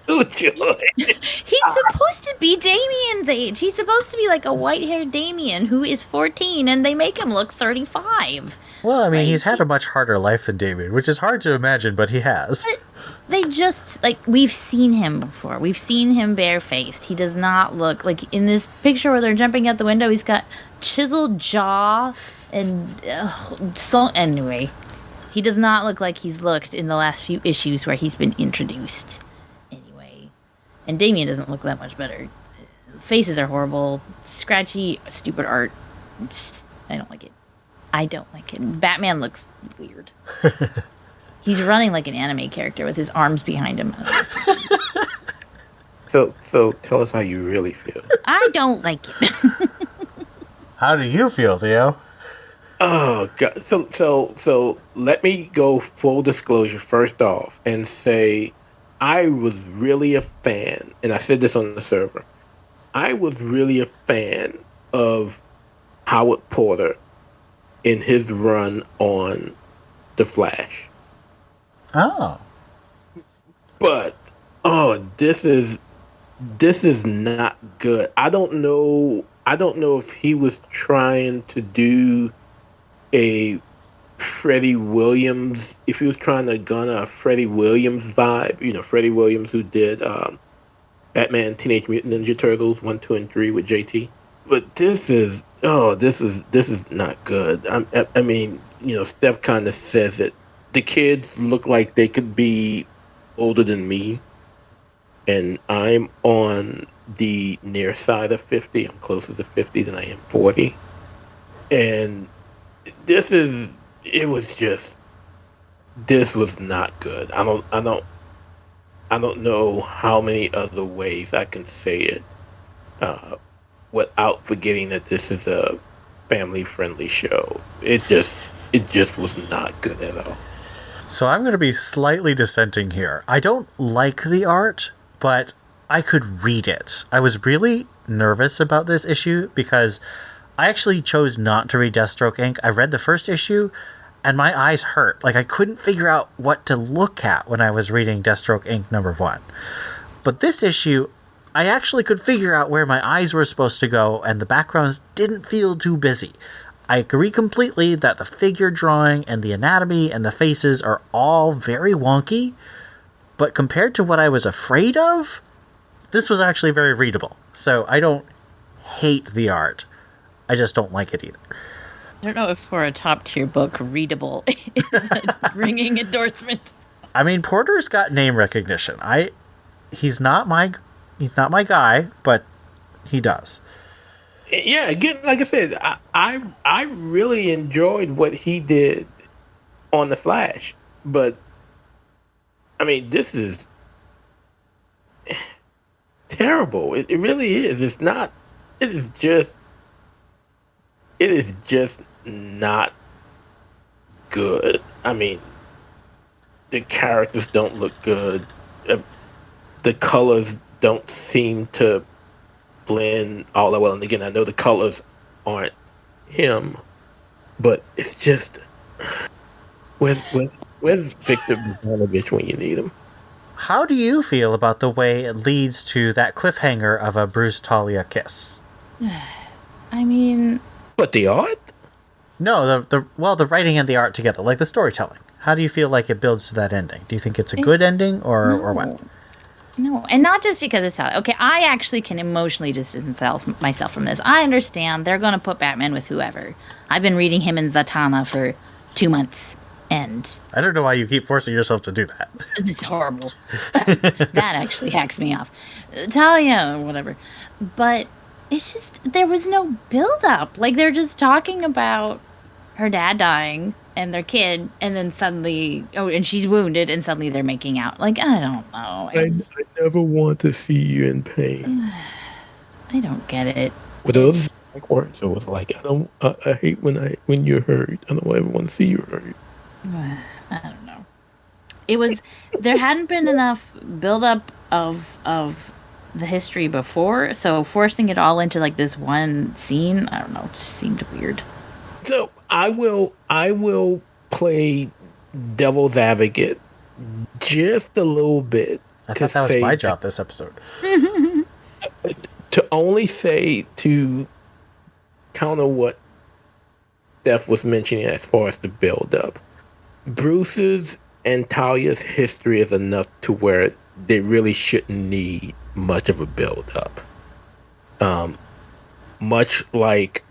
Oh, joy. He's supposed to be Damian's age. He's supposed to be like a white-haired Damian who is 14, and they make him look 35. Well, I mean, he's had a much harder life than Damian, which is hard to imagine, but he has. But they just, like, we've seen him before. We've seen him barefaced. He does not look, like, in this picture where they're jumping out the window, he's got chiseled jaw and, so, anyway. He does not look like he's looked in the last few issues where he's been introduced. And Damian doesn't look that much better. Faces are horrible. Scratchy, stupid art. I don't like it. Batman looks weird. He's running like an anime character with his arms behind him. So tell us how you really feel. I don't like it. How do you feel, Theo? Oh God! So let me go full disclosure first off and say I was really a fan, and I said this on the server. I was really a fan of Howard Porter in his run on The Flash. Oh. But this is not good. I don't know if he was trying to do a Freddie Williams, if he was trying to gun a Freddie Williams vibe, you know, Freddie Williams who did Batman Teenage Mutant Ninja Turtles 1, 2, and 3 with JT. But this is not good. I mean, you know, Steph kind of says it. The kids look like they could be older than me, and I'm on the near side of 50. I'm closer to 50 than I am 40. And this was not good. I don't know how many other ways I can say it without forgetting that this is a family-friendly show. It just was not good at all. So I'm going to be slightly dissenting here. I don't like the art, but I could read it. I was really nervous about this issue because I actually chose not to read Deathstroke Inc. I read the first issue, and my eyes hurt. Like, I couldn't figure out what to look at when I was reading Deathstroke Inc. #1. But this issue, I actually could figure out where my eyes were supposed to go, and the backgrounds didn't feel too busy. I agree completely that the figure drawing and the anatomy and the faces are all very wonky, but compared to what I was afraid of, this was actually very readable. So I don't hate the art. I just don't like it either. I don't know if for a top tier book, readable is a ringing endorsement. I mean, Porter's got name recognition. He's not my guy, but he does. Yeah, again, like I said, I really enjoyed what he did on The Flash, but I mean, this is terrible. It really is. It's not. It is just not good. I mean, the characters don't look good. the colors don't seem to blend all that well. And again, I know the colors aren't him, but it's just where's Victor Bogdanovich when you need him? How do you feel about the way it leads to that cliffhanger of a Bruce Talia kiss? I mean, But the art? No, the writing and the art together, like the storytelling. How do you feel like it builds to that ending? Do you think it's a good ending or what? No, and not just because it's Talia. Okay, I actually can emotionally distance myself from this. I understand they're going to put Batman with whoever. I've been reading him in Zatanna for 2 months, and I don't know why you keep forcing yourself to do that. it's horrible. That actually hacks me off. Talia, or whatever. But it's just, there was no build-up. Like, they're just talking about her dad dying and their kid, and then suddenly, and she's wounded, and suddenly they're making out. Like, I don't know. I never want to see you in pain. I don't get it. Were those like words? It was like, I hate when you're hurt. I don't ever want to see you hurt. I don't know. It was, there hadn't been enough build-up of the history before, so forcing it all into like this one scene, I don't know, it just seemed weird. So I will play devil's advocate just a little bit. I thought that was my job this episode. To only say, to counter what Steph was mentioning as far as the build up, Bruce's and Talia's history is enough to where they really shouldn't need much of a build up. Much like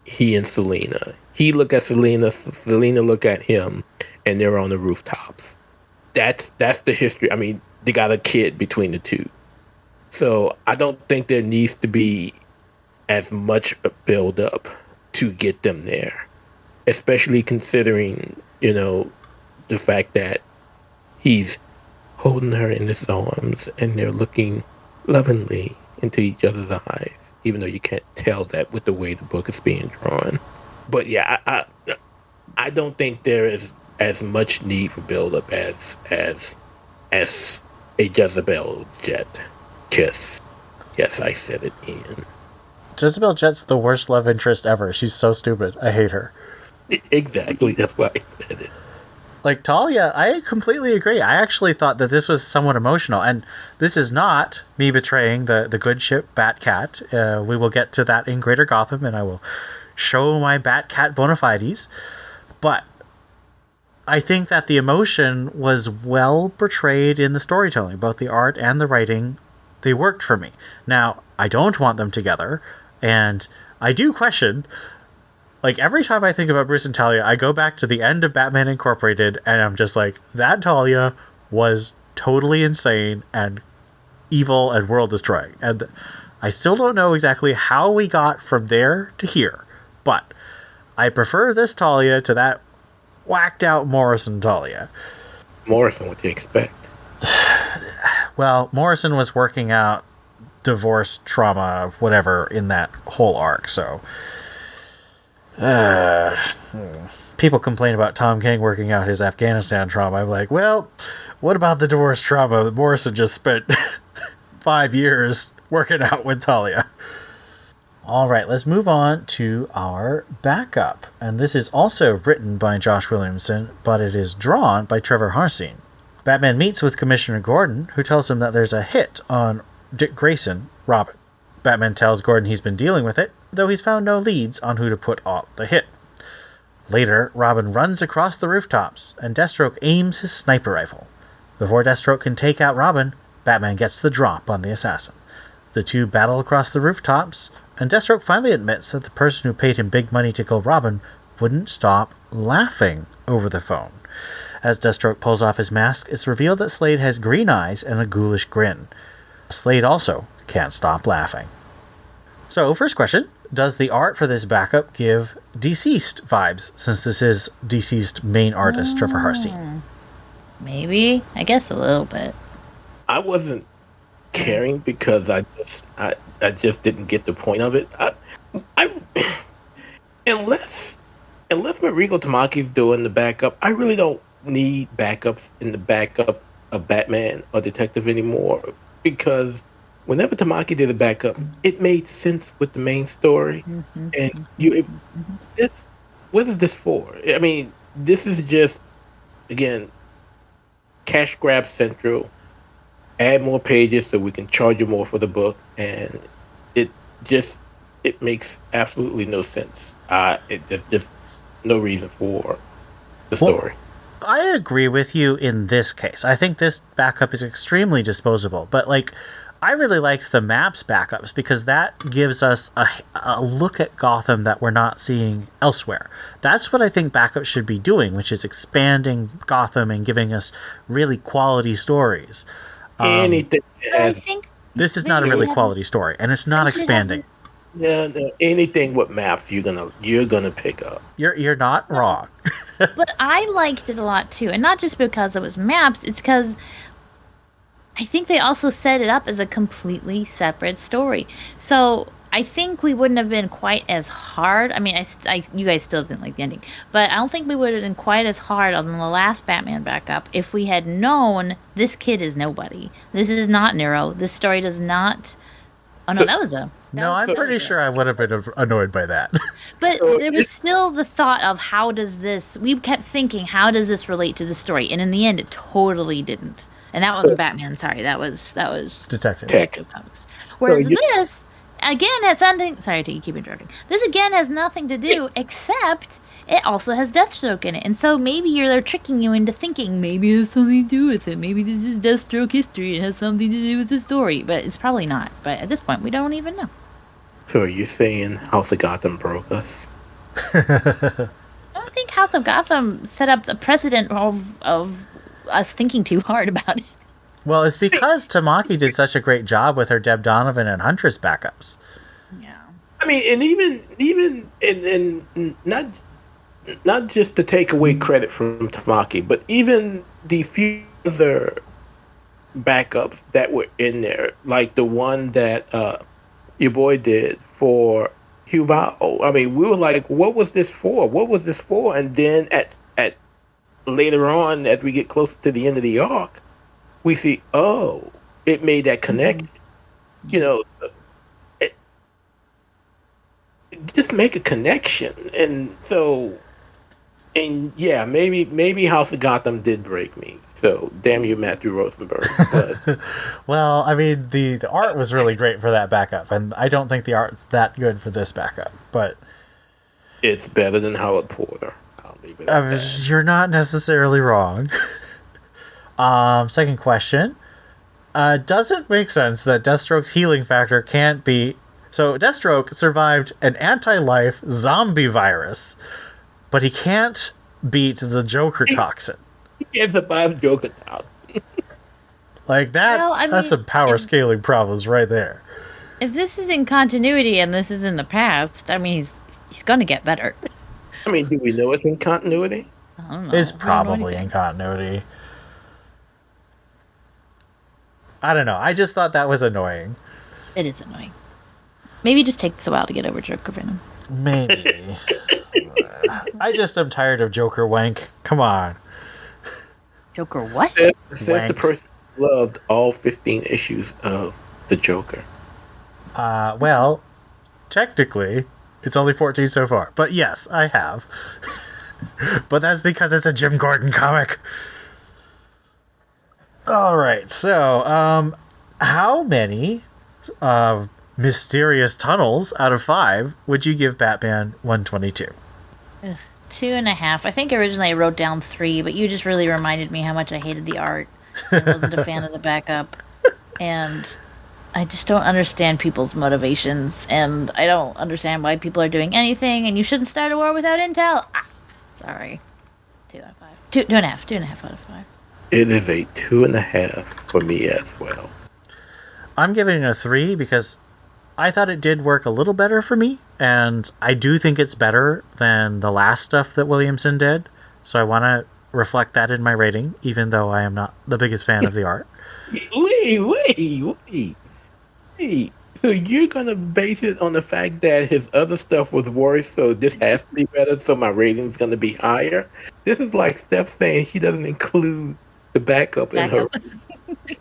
he and Selena. He look at Selena look at him, and they're on the rooftops. That's the history. I mean, they got a kid between the two. So I don't think there needs to be as much a build up to get them there. Especially considering, the fact that he's holding her in his arms and they're looking lovingly into each other's eyes, even though you can't tell that with the way the book is being drawn. But yeah, I don't think there is as much need for build-up as a Jezebel Jet kiss. Yes, I said it, Ian. Jezebel Jet's the worst love interest ever. She's so stupid. I hate her. Exactly, that's why I said it. Like Talia, I completely agree. I actually thought that this was somewhat emotional, and this is not me betraying the good ship Batcat. We will get to that in Greater Gotham, and I will show my Batcat bona fides. But I think that the emotion was well portrayed in the storytelling, both the art and the writing. They worked for me. Now, I don't want them together, and I do question. Like, every time I think about Bruce and Talia, I go back to the end of Batman Incorporated, and I'm just like, that Talia was totally insane and evil and world-destroying. And I still don't know exactly how we got from there to here, but I prefer this Talia to that whacked-out Morrison Talia. Morrison, what do you expect? Well, Morrison was working out divorce, trauma, whatever, in that whole arc, so... people complain about Tom King working out his Afghanistan trauma. I'm like, well, what about the divorce trauma? Morrison just spent 5 years working out with Talia. All right, let's move on to our backup. And this is also written by Josh Williamson, but it is drawn by Trevor Harcine. Batman meets with Commissioner Gordon, who tells him that there's a hit on Dick Grayson, Robin. Batman tells Gordon he's been dealing with it, though he's found no leads on who to put on the hit. Later, Robin runs across the rooftops, and Deathstroke aims his sniper rifle. Before Deathstroke can take out Robin, Batman gets the drop on the assassin. The two battle across the rooftops, and Deathstroke finally admits that the person who paid him big money to kill Robin wouldn't stop laughing over the phone. As Deathstroke pulls off his mask, it's revealed that Slade has green eyes and a ghoulish grin. Slade also can't stop laughing. So, first question, does the art for this backup give Deceased vibes, since this is Deceased main artist Trevor Harcine? Maybe. I guess a little bit. I wasn't caring because I just didn't get the point of it. I unless Marigo Tamaki's doing the backup, I really don't need backups in the backup a Batman or detective anymore because whenever Tamaki did a backup, it made sense with the main story. And this, what is this for? I mean, this is just again cash grab central. Add more pages so we can charge you more for the book, and it just it makes absolutely no sense. There's just no reason for the story. I agree with you in this case. I think this backup is extremely disposable, but like, I really liked the maps backups because that gives us a look at Gotham that we're not seeing elsewhere. That's what I think backups should be doing, which is expanding Gotham and giving us really quality stories. Anything I think This is not a really quality story, and it's not expanding. no, anything with maps you're gonna pick up. You're not wrong. But I liked it a lot too, and not just because it was maps. It's because I think they also set it up as a completely separate story. So I think we wouldn't have been quite as hard. I mean, you guys still didn't like the ending, but I don't think we would have been quite as hard on the last Batman backup if we had known this kid is nobody. This is not Nero. This story does not. Oh no, that was a. No, I'm pretty sure I would have been annoyed by that. But there was still the thought of how does this. We kept thinking, how does this relate to the story? And in the end, it totally didn't. And that wasn't Batman. Sorry, that was Detective Comics. Whereas this again has something. Sorry to keep interrupting. This again has nothing to do except it also has Deathstroke in it, and so maybe they're tricking you into thinking maybe it has something to do with it. Maybe this is Deathstroke history. It has something to do with the story, but it's probably not. But at this point, we don't even know. So are you saying House of Gotham broke us? I don't think House of Gotham set up the precedent of us thinking too hard about it. Well, it's because Tamaki did such a great job with her Deb Donovan and Huntress backups. Yeah. I mean, and even and not just to take away credit from Tamaki, but even the few other backups that were in there, like the one that your boy did for Hugh Val. I mean, we were like, what was this for? What was this for? And then at later on, as we get closer to the end of the arc, we see, oh, it made that connection. You know, just make a connection. And so, and yeah, maybe House of Gotham did break me. So damn you, Matthew Rosenberg. But well, I mean, the art was really great for that backup, and I don't think the art's that good for this backup, but it's better than Howard Porter. I'll leave it at that. You're not necessarily wrong. Second question. Does it make sense that Deathstroke's healing factor can't be... So, Deathstroke survived an anti-life zombie virus, but he can't beat the Joker toxin. He can't survive Joker toxin. Like, that's some power scaling problems right there. If this is in continuity and this is in the past, I mean, he's going to get better. I mean, do we know it's in continuity? I don't know. It's probably in continuity. I don't know. I just thought that was annoying. It is annoying. Maybe just takes a while to get over Joker Venom. Maybe. I just am tired of Joker wank. Come on. Joker what? Says the person who loved all 15 issues of the Joker. Well, technically, it's only 14 so far. But yes, I have. But that's because it's a Jim Gordon comic. Alright, so, how many mysterious tunnels out of 5 would you give Batman 122? 2.5. I think originally I wrote down 3, but you just really reminded me how much I hated the art and wasn't a fan of the backup. And I just don't understand people's motivations, and I don't understand why people are doing anything, and you shouldn't start a war without intel. Sorry. 2 out of 5. 2.5 out of 5. It is a 2.5 for me as well. I'm giving it a 3 because I thought it did work a little better for me, and I do think it's better than the last stuff that Williamson did, so I want to reflect that in my rating, even though I am not the biggest fan of the art. Wait. So you're going to base it on the fact that his other stuff was worse, so this has to be better, so my rating's going to be higher? This is like Steph saying she doesn't include the backup in her. Backup.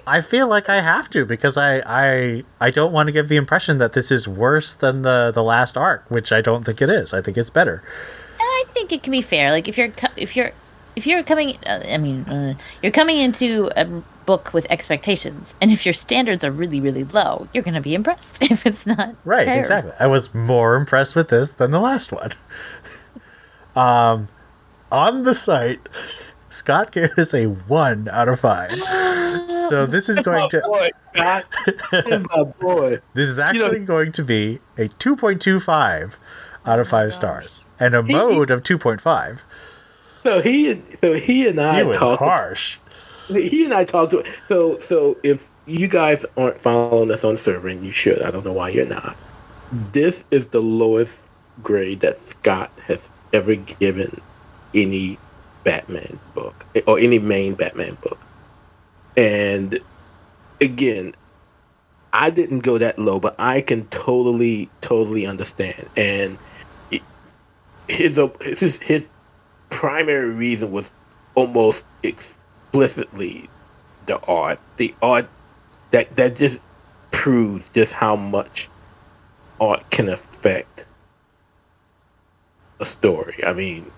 I feel like I have to because I don't want to give the impression that this is worse than the last arc, which I don't think it is. I think it's better. And I think it can be fair. Like if you're coming, you're coming into a book with expectations, and if your standards are really, really low, you're going to be impressed. If it's not Right, terrible. exactly. I was more impressed with this than the last one. On the site, Scott gave this a 1 out of 5. So this is going to Boy, God. My boy. this is actually going to be a 2.25 out of 5 stars and a mode of 2.5. So he and I He was talked. harsh. He and I talked to. So if you guys aren't following us on server, and you should, I don't know why you're not. This is the lowest grade that Scott has ever given any Batman book or any main Batman book. And again, I didn't go that low, but I can totally understand. And his primary reason was almost explicitly the art. The art that just proves just how much art can affect a story. I mean,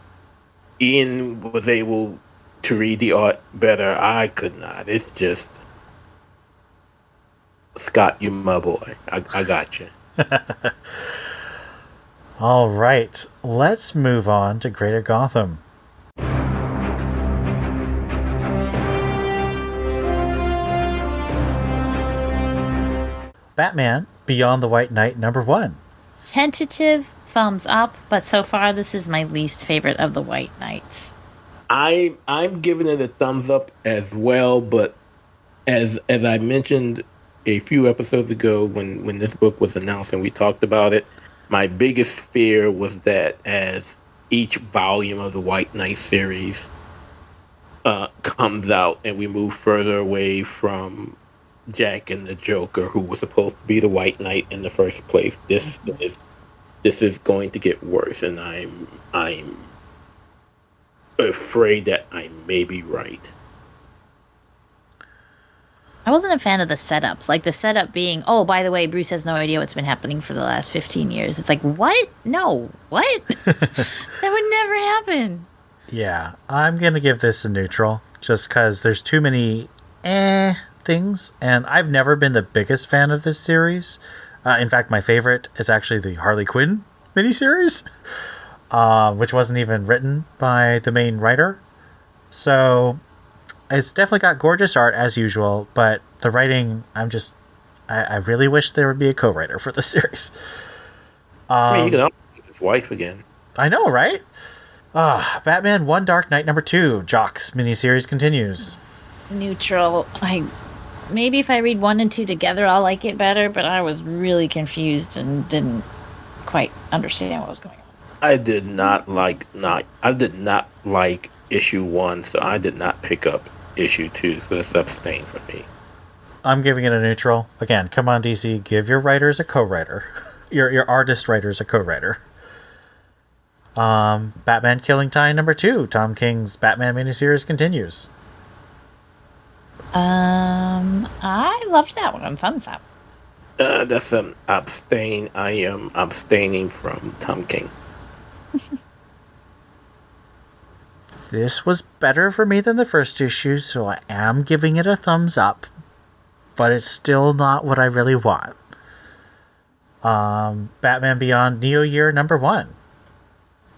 Ian was able to read the art better. I could not. It's just Scott, you my boy. I got you. All right, let's move on to Greater Gotham. Batman Beyond the White Knight #1. Tentative thumbs up, but so far this is my least favorite of the White Knights. I'm giving it a thumbs up as well, but as I mentioned a few episodes ago when this book was announced and we talked about it, my biggest fear was that as each volume of the White Knight series comes out and we move further away from Jack and the Joker, who was supposed to be the White Knight in the first place, this is going to get worse, and I'm afraid that I may be right. I wasn't a fan of the setup. Like the setup being, oh, by the way, Bruce has no idea what's been happening for the last 15 years. It's like, what? No, what? That would never happen. Yeah, I'm going to give this a neutral just because there's too many things, and I've never been the biggest fan of this series. In fact, my favorite is actually the Harley Quinn miniseries, which wasn't even written by the main writer. So it's definitely got gorgeous art as usual, but the writing, I really wish there would be a co-writer for the series. I mean, you can always get his wife again. I know, right? Batman 1 Dark Knight #2, Jock's miniseries continues. Neutral. Maybe if I read 1 and 2 together, I'll like it better, but I was really confused and didn't quite understand what was going on. I did not like issue 1, so I did not pick up issue 2, so it's abstain for me. I'm giving it a neutral. Again, come on, DC, give your writers a co-writer. your artist writers a co-writer. Batman Killing Time #2, Tom King's Batman miniseries continues. I loved that one. Thumbs up. That's an abstain. I am abstaining from Tom King. This was better for me than the first issue, so I am giving it a thumbs up, but it's still not what I really want. Batman Beyond Neo Year #1.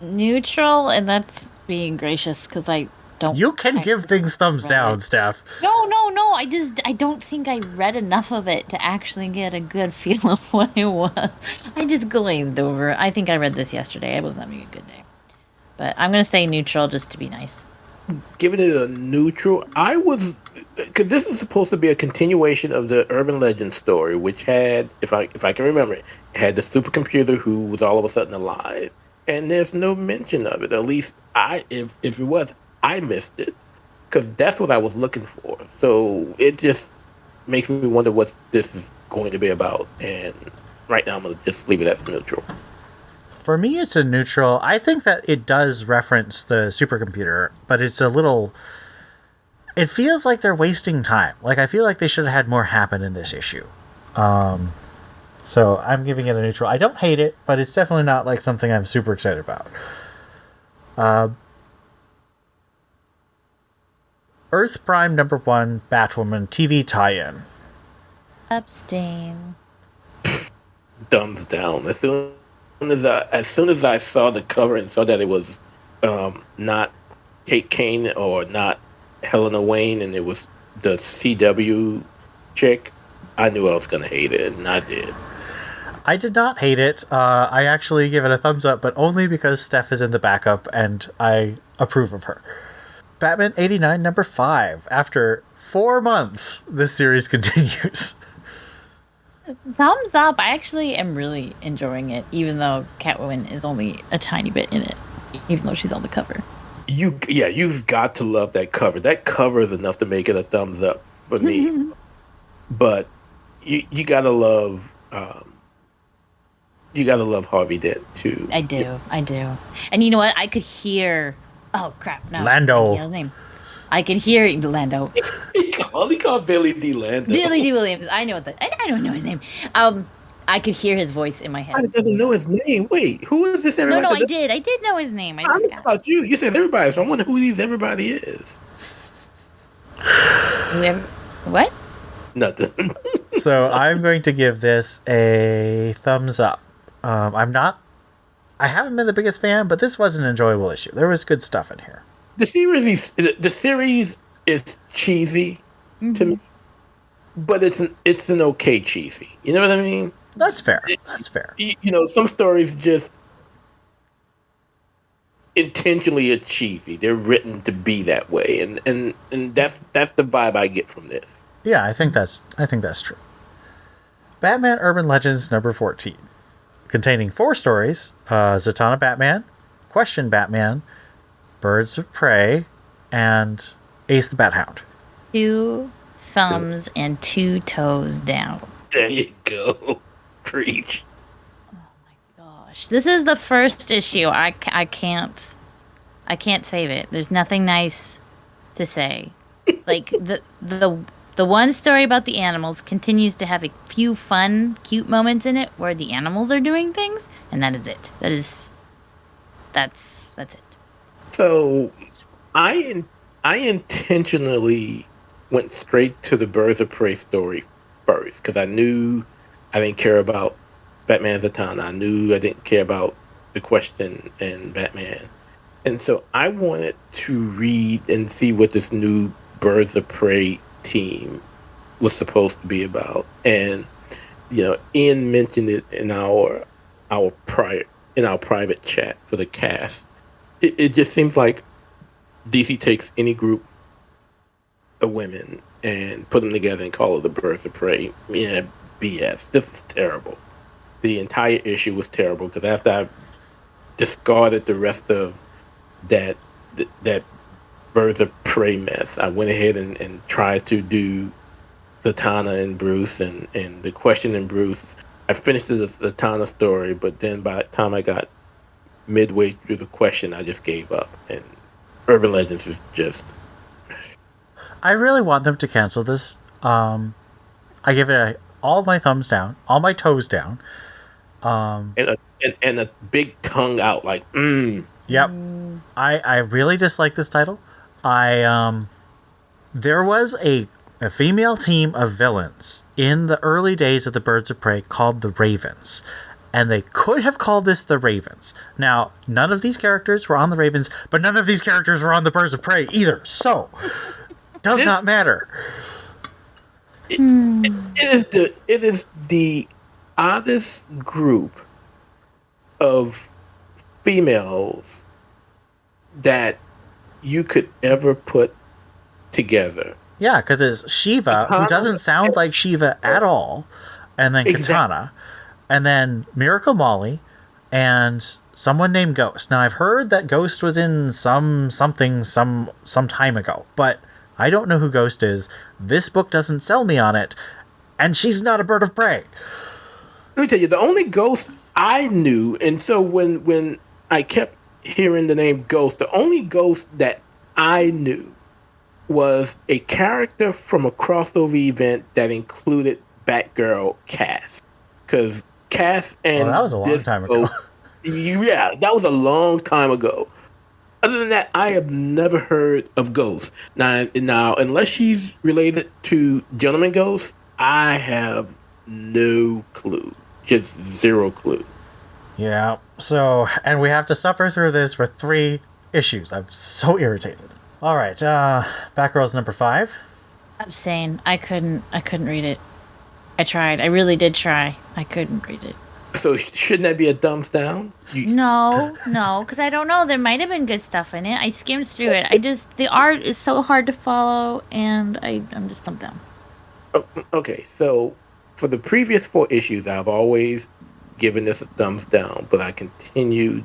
Neutral, and that's being gracious because I don't. You can give things thumbs down, Steph. No. I don't think I read enough of it to actually get a good feel of what it was. I just glazed over. I think I read this yesterday. I wasn't having a good day. But I'm going to say neutral just to be nice. Giving it a neutral, because this is supposed to be a continuation of the urban legend story, which had, if I can remember it, had the supercomputer who was all of a sudden alive, and there's no mention of it. At least if it was, I missed it, because that's what I was looking for. So it just makes me wonder what this is going to be about. And right now, I'm going to just leave it at neutral. For me, it's a neutral. I think that it does reference the supercomputer, but it's a little... it feels like they're wasting time. Like, I feel like they should have had more happen in this issue. So I'm giving it a neutral. I don't hate it, but it's definitely not like something I'm super excited about. Earth Prime #1 Batwoman TV tie-in. Abstain. Thumbs down. As soon as I saw the cover and saw that it was not Kate Kane or not Helena Wayne, and it was the CW chick, I knew I was gonna hate it, and I did. I did not hate it. I actually give it a thumbs up, but only because Steph is in the backup and I approve of her. Batman 89 #5. After 4 months, this series continues. Thumbs up. I actually am really enjoying it, even though Catwoman is only a tiny bit in it, even though she's on the cover. You've got to love that cover. That cover is enough to make it a thumbs up for me. But you gotta love Harvey Dent too. I do. And you know what? I could hear. Oh crap! No, Lando. His name. I could hear Lando. He called Billy D. Lando. Billy D. Williams. I don't know his name. I could hear his voice in my head. I didn't know his name. Wait, who is this everybody? No, I did. I did know his name. I'm talking about you. You said everybody, so I wonder who these everybody is. What? Nothing. So I'm going to give this a thumbs up. I haven't been the biggest fan, but this was an enjoyable issue. There was good stuff in here. The series is cheesy to me, but it's an okay cheesy. You know what I mean? That's fair. Some stories just intentionally are cheesy. They're written to be that way, and that's the vibe I get from this. Yeah, I think that's true. Batman Urban Legends #14. Containing 4 stories, Zatanna Batman, Question Batman, Birds of Prey, and Ace the Bat Hound. 2 thumbs and 2 toes down. There you go. Preach. Oh my gosh. This is the first issue. I can't save it. There's nothing nice to say. Like, the one story about the animals continues to have a few fun, cute moments in it where the animals are doing things, and that is it. That's it. So, I intentionally went straight to the Birds of Prey story first because I knew I didn't care about Batman Zatanna. I knew I didn't care about the Question and Batman, and so I wanted to read and see what this new Birds of Prey team was supposed to be about. And Ian mentioned it in our private chat for the cast. It just seems like DC takes any group of women and put them together and call it the Birds of Prey. Yeah, BS. This is terrible. The entire issue was terrible because after I discarded the rest of that Birds of Prey mess, I went ahead and tried to do Zatanna and Bruce and the Question and Bruce. I finished the Zatanna story, but then by the time I got midway through the Question, I just gave up. And Urban Legends is just... I really want them to cancel this. I give it all my thumbs down, all my toes down. And a big tongue out, like, Yep. I really dislike this title. There was a female team of villains in the early days of the Birds of Prey called the Ravens, and they could have called this the Ravens. Now, none of these characters were on the Ravens, but none of these characters were on the Birds of Prey either, so does not matter. It is the oddest group of females that you could ever put together. Yeah, because it's Shiva, who doesn't sound like Shiva at all, and then Katana, and then Miracle Molly, and someone named Ghost. Now, I've heard that Ghost was in some time ago, but I don't know who Ghost is. This book doesn't sell me on it, and she's not a bird of prey. Let me tell you, the only Ghost I knew, and so when I kept hearing the name Ghost, the only Ghost that I knew was a character from a crossover event that included Batgirl Cass. Because Cass and that was a long time ago. Yeah, that was a long time ago. Other than that, I have never heard of Ghost. Now, unless she's related to Gentleman Ghost, I have no clue. Just zero clue. Yeah. So, and we have to suffer through this for 3 issues. I'm so irritated. All right. Batgirl's number 5. Abstain. I couldn't read it. I tried. I really did try. I couldn't read it. So shouldn't that be a thumbs down? No, because I don't know. There might have been good stuff in it. I skimmed through it. The art is so hard to follow, and I'm just thumbs down. Okay, so for the previous 4 issues, I've always given this a thumbs down, but I continued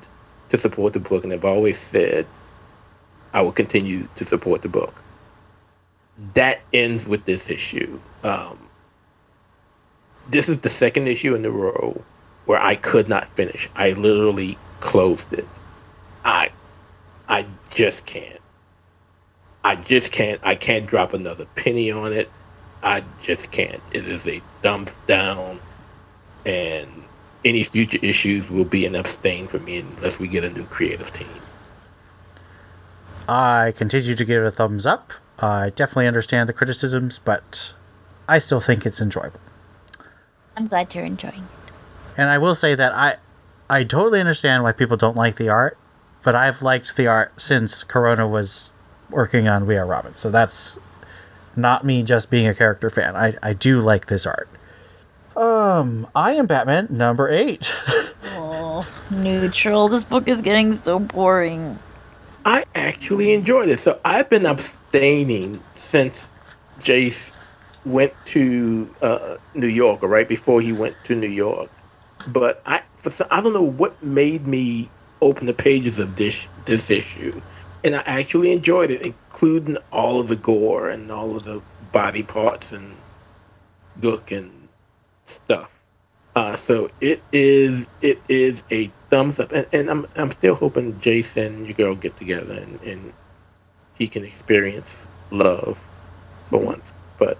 to support the book, and I've always said I will continue to support the book. That ends with this issue. This is the 2nd issue in a row where I could not finish. I literally closed it. I just can't. I can't drop another penny on it. I just can't. It is a thumbs down, and any future issues will be an abstain for me unless we get a new creative team. I continue to give it a thumbs up. I definitely understand the criticisms, but I still think it's enjoyable. I'm glad you're enjoying it. And I will say that I totally understand why people don't like the art, but I've liked the art since Corona was working on We Are Robin. So that's not me just being a character fan. I do like this art. I Am Batman number 8. Oh, neutral. This book is getting so boring. I actually enjoyed it. So I've been abstaining since Jace went to New York, or right before he went to New York. But I don't know what made me open the pages of this issue, and I actually enjoyed it, including all of the gore and all of the body parts and look and stuff. So it is a thumbs up, and I'm still hoping Jason and your girl get together and he can experience love for once. But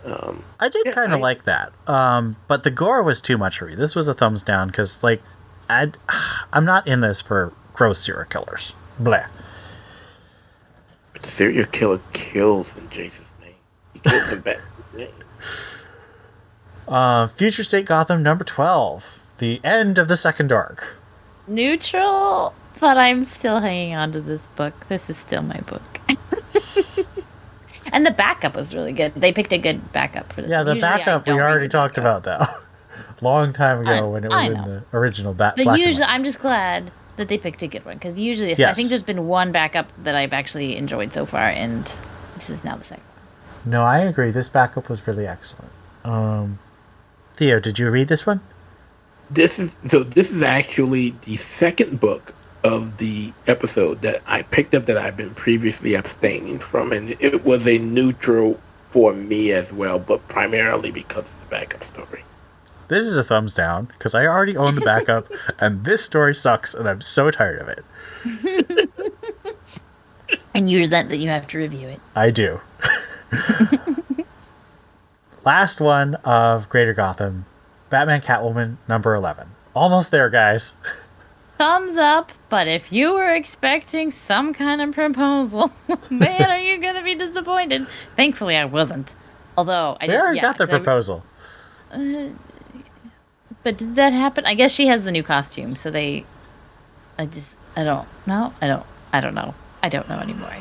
I did kind of like that. But the gore was too much for me. This was a thumbs down because, like, I'm not in this for gross serial killers. Blah. But the serial killer kills in Jason's name. He kills in Batman's name. Future State Gotham number 12. The end of the second arc. Neutral, but I'm still hanging on to this book. This is still my book. And the backup was really good. They picked a good backup for this. Yeah, the Usually backup we already talked about that. Long time ago when it was in the original But black usually, I'm just glad that they picked a good one, because usually, Yes. I think there's been one backup that I've actually enjoyed so far, and this is now the second one. No, I agree. This backup was really excellent. Theo, did you read this one? This is actually the second book of the episode that I picked up that I've been previously abstaining from, and it was a neutral for me as well, but primarily because of the backup story. This is a thumbs down because I already own the backup, and this story sucks, and I'm so tired of it. And you resent that you have to review it. I do. Last one of Greater Gotham, Batman Catwoman number 11. Almost there, guys. Thumbs up, but if you were expecting some kind of proposal, man, are you going to be disappointed? Thankfully, I wasn't. Although, I already got the proposal. But did that happen? I guess she has the new costume, so I don't know. I don't know. I don't know anymore.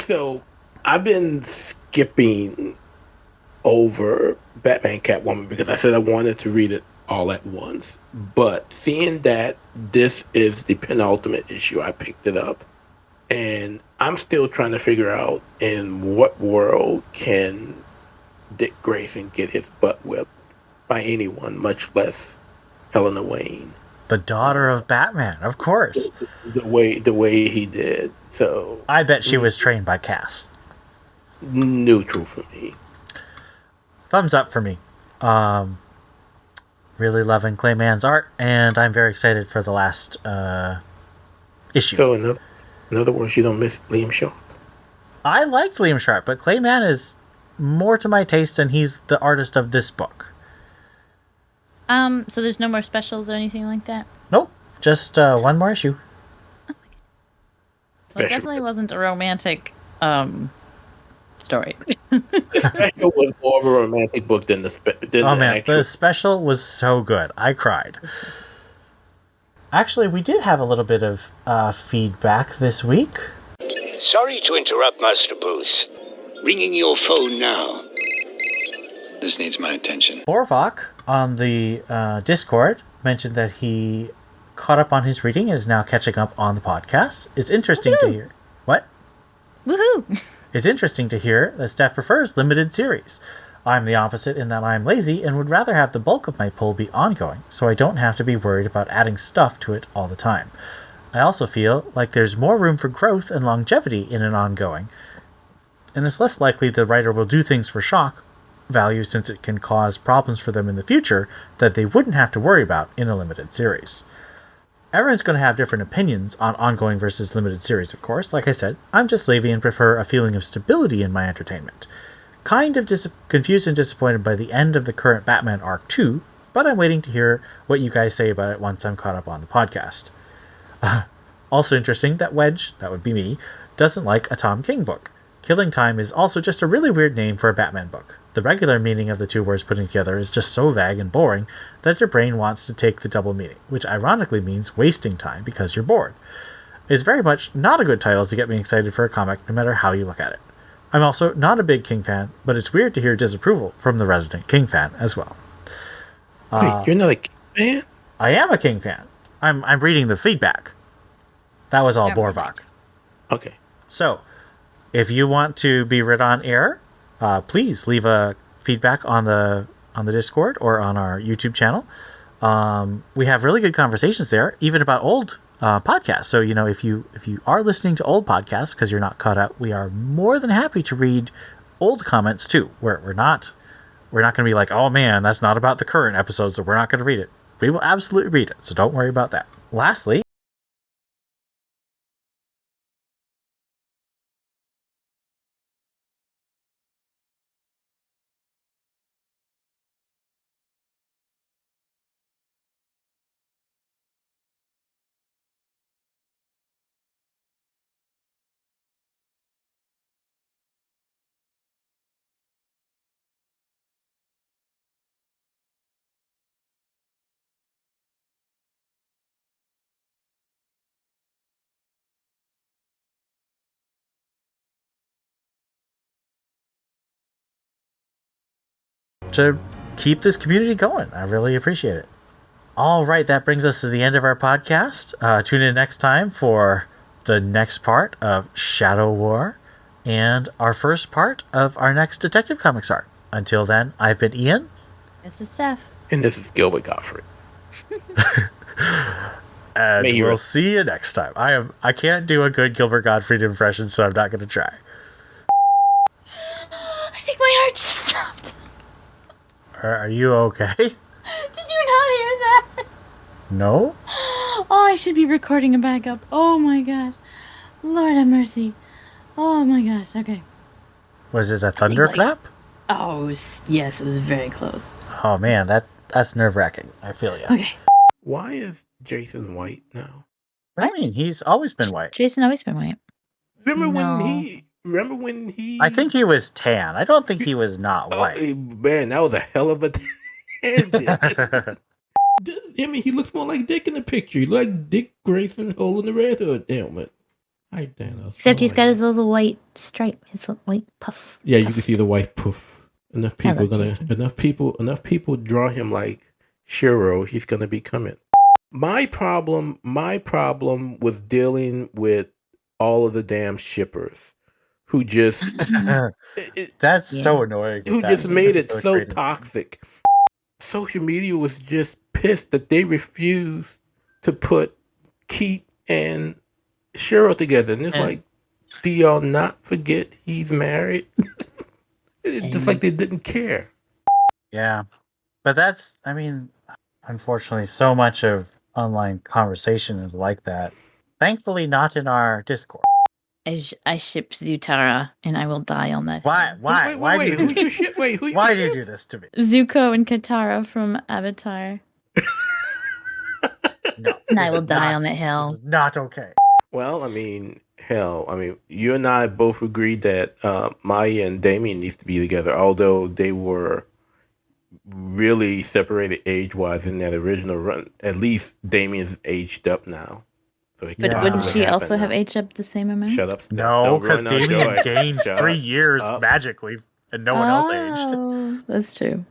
So I've been skipping over Batman Catwoman because I said I wanted to read it all at once. But seeing that this is the penultimate issue, I picked it up. And I'm still trying to figure out in what world can Dick Grayson get his butt whipped by anyone, much less Helena Wayne. The daughter of Batman, of course. The way he did. So I bet she was trained by Cass. Neutral for me. Thumbs up for me. Really loving Clayman's art, and I'm very excited for the last issue. So in other words, you don't miss Liam Shaw. I liked Liam Sharp, but Clayman is more to my taste, and he's the artist of this book. So there's no more specials or anything like that? Nope, just one more issue. Well, it definitely wasn't a romantic story. The special was more of a romantic book than The special was so good. I cried. Actually, we did have a little bit of feedback this week. Sorry to interrupt, Master Booth. Ringing your phone now. This needs my attention. Borvok on the Discord mentioned that he caught up on his reading and is now catching up on the podcast. It's interesting to hear. What? Woohoo! It's interesting to hear that Steph prefers limited series. I'm the opposite in that I'm lazy and would rather have the bulk of my pull be ongoing, so I don't have to be worried about adding stuff to it all the time. I also feel like there's more room for growth and longevity in an ongoing, and it's less likely the writer will do things for shock value since it can cause problems for them in the future that they wouldn't have to worry about in a limited series. Everyone's going to have different opinions on ongoing versus limited series, of course. Like I said, I'm just lazy and prefer a feeling of stability in my entertainment. Kind of confused and disappointed by the end of the current Batman arc too, but I'm waiting to hear what you guys say about it once I'm caught up on the podcast. Also interesting that Wedge, that would be me, doesn't like a Tom King book. Killing Time is also just a really weird name for a Batman book. The regular meaning of the two words put together is just so vague and boring that your brain wants to take the double meaning, which ironically means wasting time because you're bored. It's very much not a good title to get me excited for a comic, no matter how you look at it. I'm also not a big King fan, but it's weird to hear disapproval from the resident King fan as well. Wait, you're not a King fan? I am a King fan. I'm reading the feedback. That was all Borvok. Okay. So, if you want to be read on air, please leave a feedback on the Discord or on our YouTube channel. We have really good conversations there, even about old podcasts. So if you are listening to old podcasts because you're not caught up, we are more than happy to read old comments too. We're not going to be like, oh man, that's not about the current episodes, so we're not going to read it. We will absolutely read it, so don't worry about that. Lastly, to keep this community going. I really appreciate it. All right, that brings us to the end of our podcast. Tune in next time for the next part of Shadow War and our first part of our next Detective Comics arc. Until then, I've been Ian. This is Steph. And this is Gilbert Gottfried. And we'll see you next time. I can't do a good Gilbert Gottfried impression, so I'm not going to try. I think my heart just stopped. Are you okay? Did you not hear that? No? Oh, I should be recording a backup. Oh my gosh. Lord have mercy. Oh my gosh. Okay. Was it a thunderclap? Oh, yes, it was very close. Oh man, that's nerve-wracking. I feel you. Okay. Why is Jason white now? I mean, he's always been white. Jason always been white. Remember when he? I think he was tan. I don't think he was not white. Oh, man, that was a hell of a tan. I mean, he looks more like Dick in the picture. He looks like Dick Grayson holding the Red Hood helmet. Except he's got his little white stripe, his little white puff. Yeah, puff. you can see the white puff. Enough people draw him like Shiro. He's gonna become it. My problem with dealing with all of the damn shippers who just so annoying. Who just made it so toxic. Social media was just pissed that they refused to put Keith and Shiro together, and it's like, do y'all not forget he's married? It's just like they didn't care. Yeah, but unfortunately, so much of online conversation is like that. Thankfully, not in our Discord. I ship Zutara, and I will die on that Why? hill. Why? Why do you do this? Who you Why do you ship? do this to me? Zuko and Katara from Avatar. No, And I this will is die not- on that hill. This is not okay. Well, I mean, hell, I mean, you and I both agreed that Maya and Damien needs to be together, although they were really separated age-wise in that original run. At least Damien's aged up now, so he can But wouldn't possibly she happen also have now. aged up the same amount? Shut up, Steph. No, Don't because ruin our Damien joy. gains Shut 3 years up. magically, and no one else aged. Oh, that's true.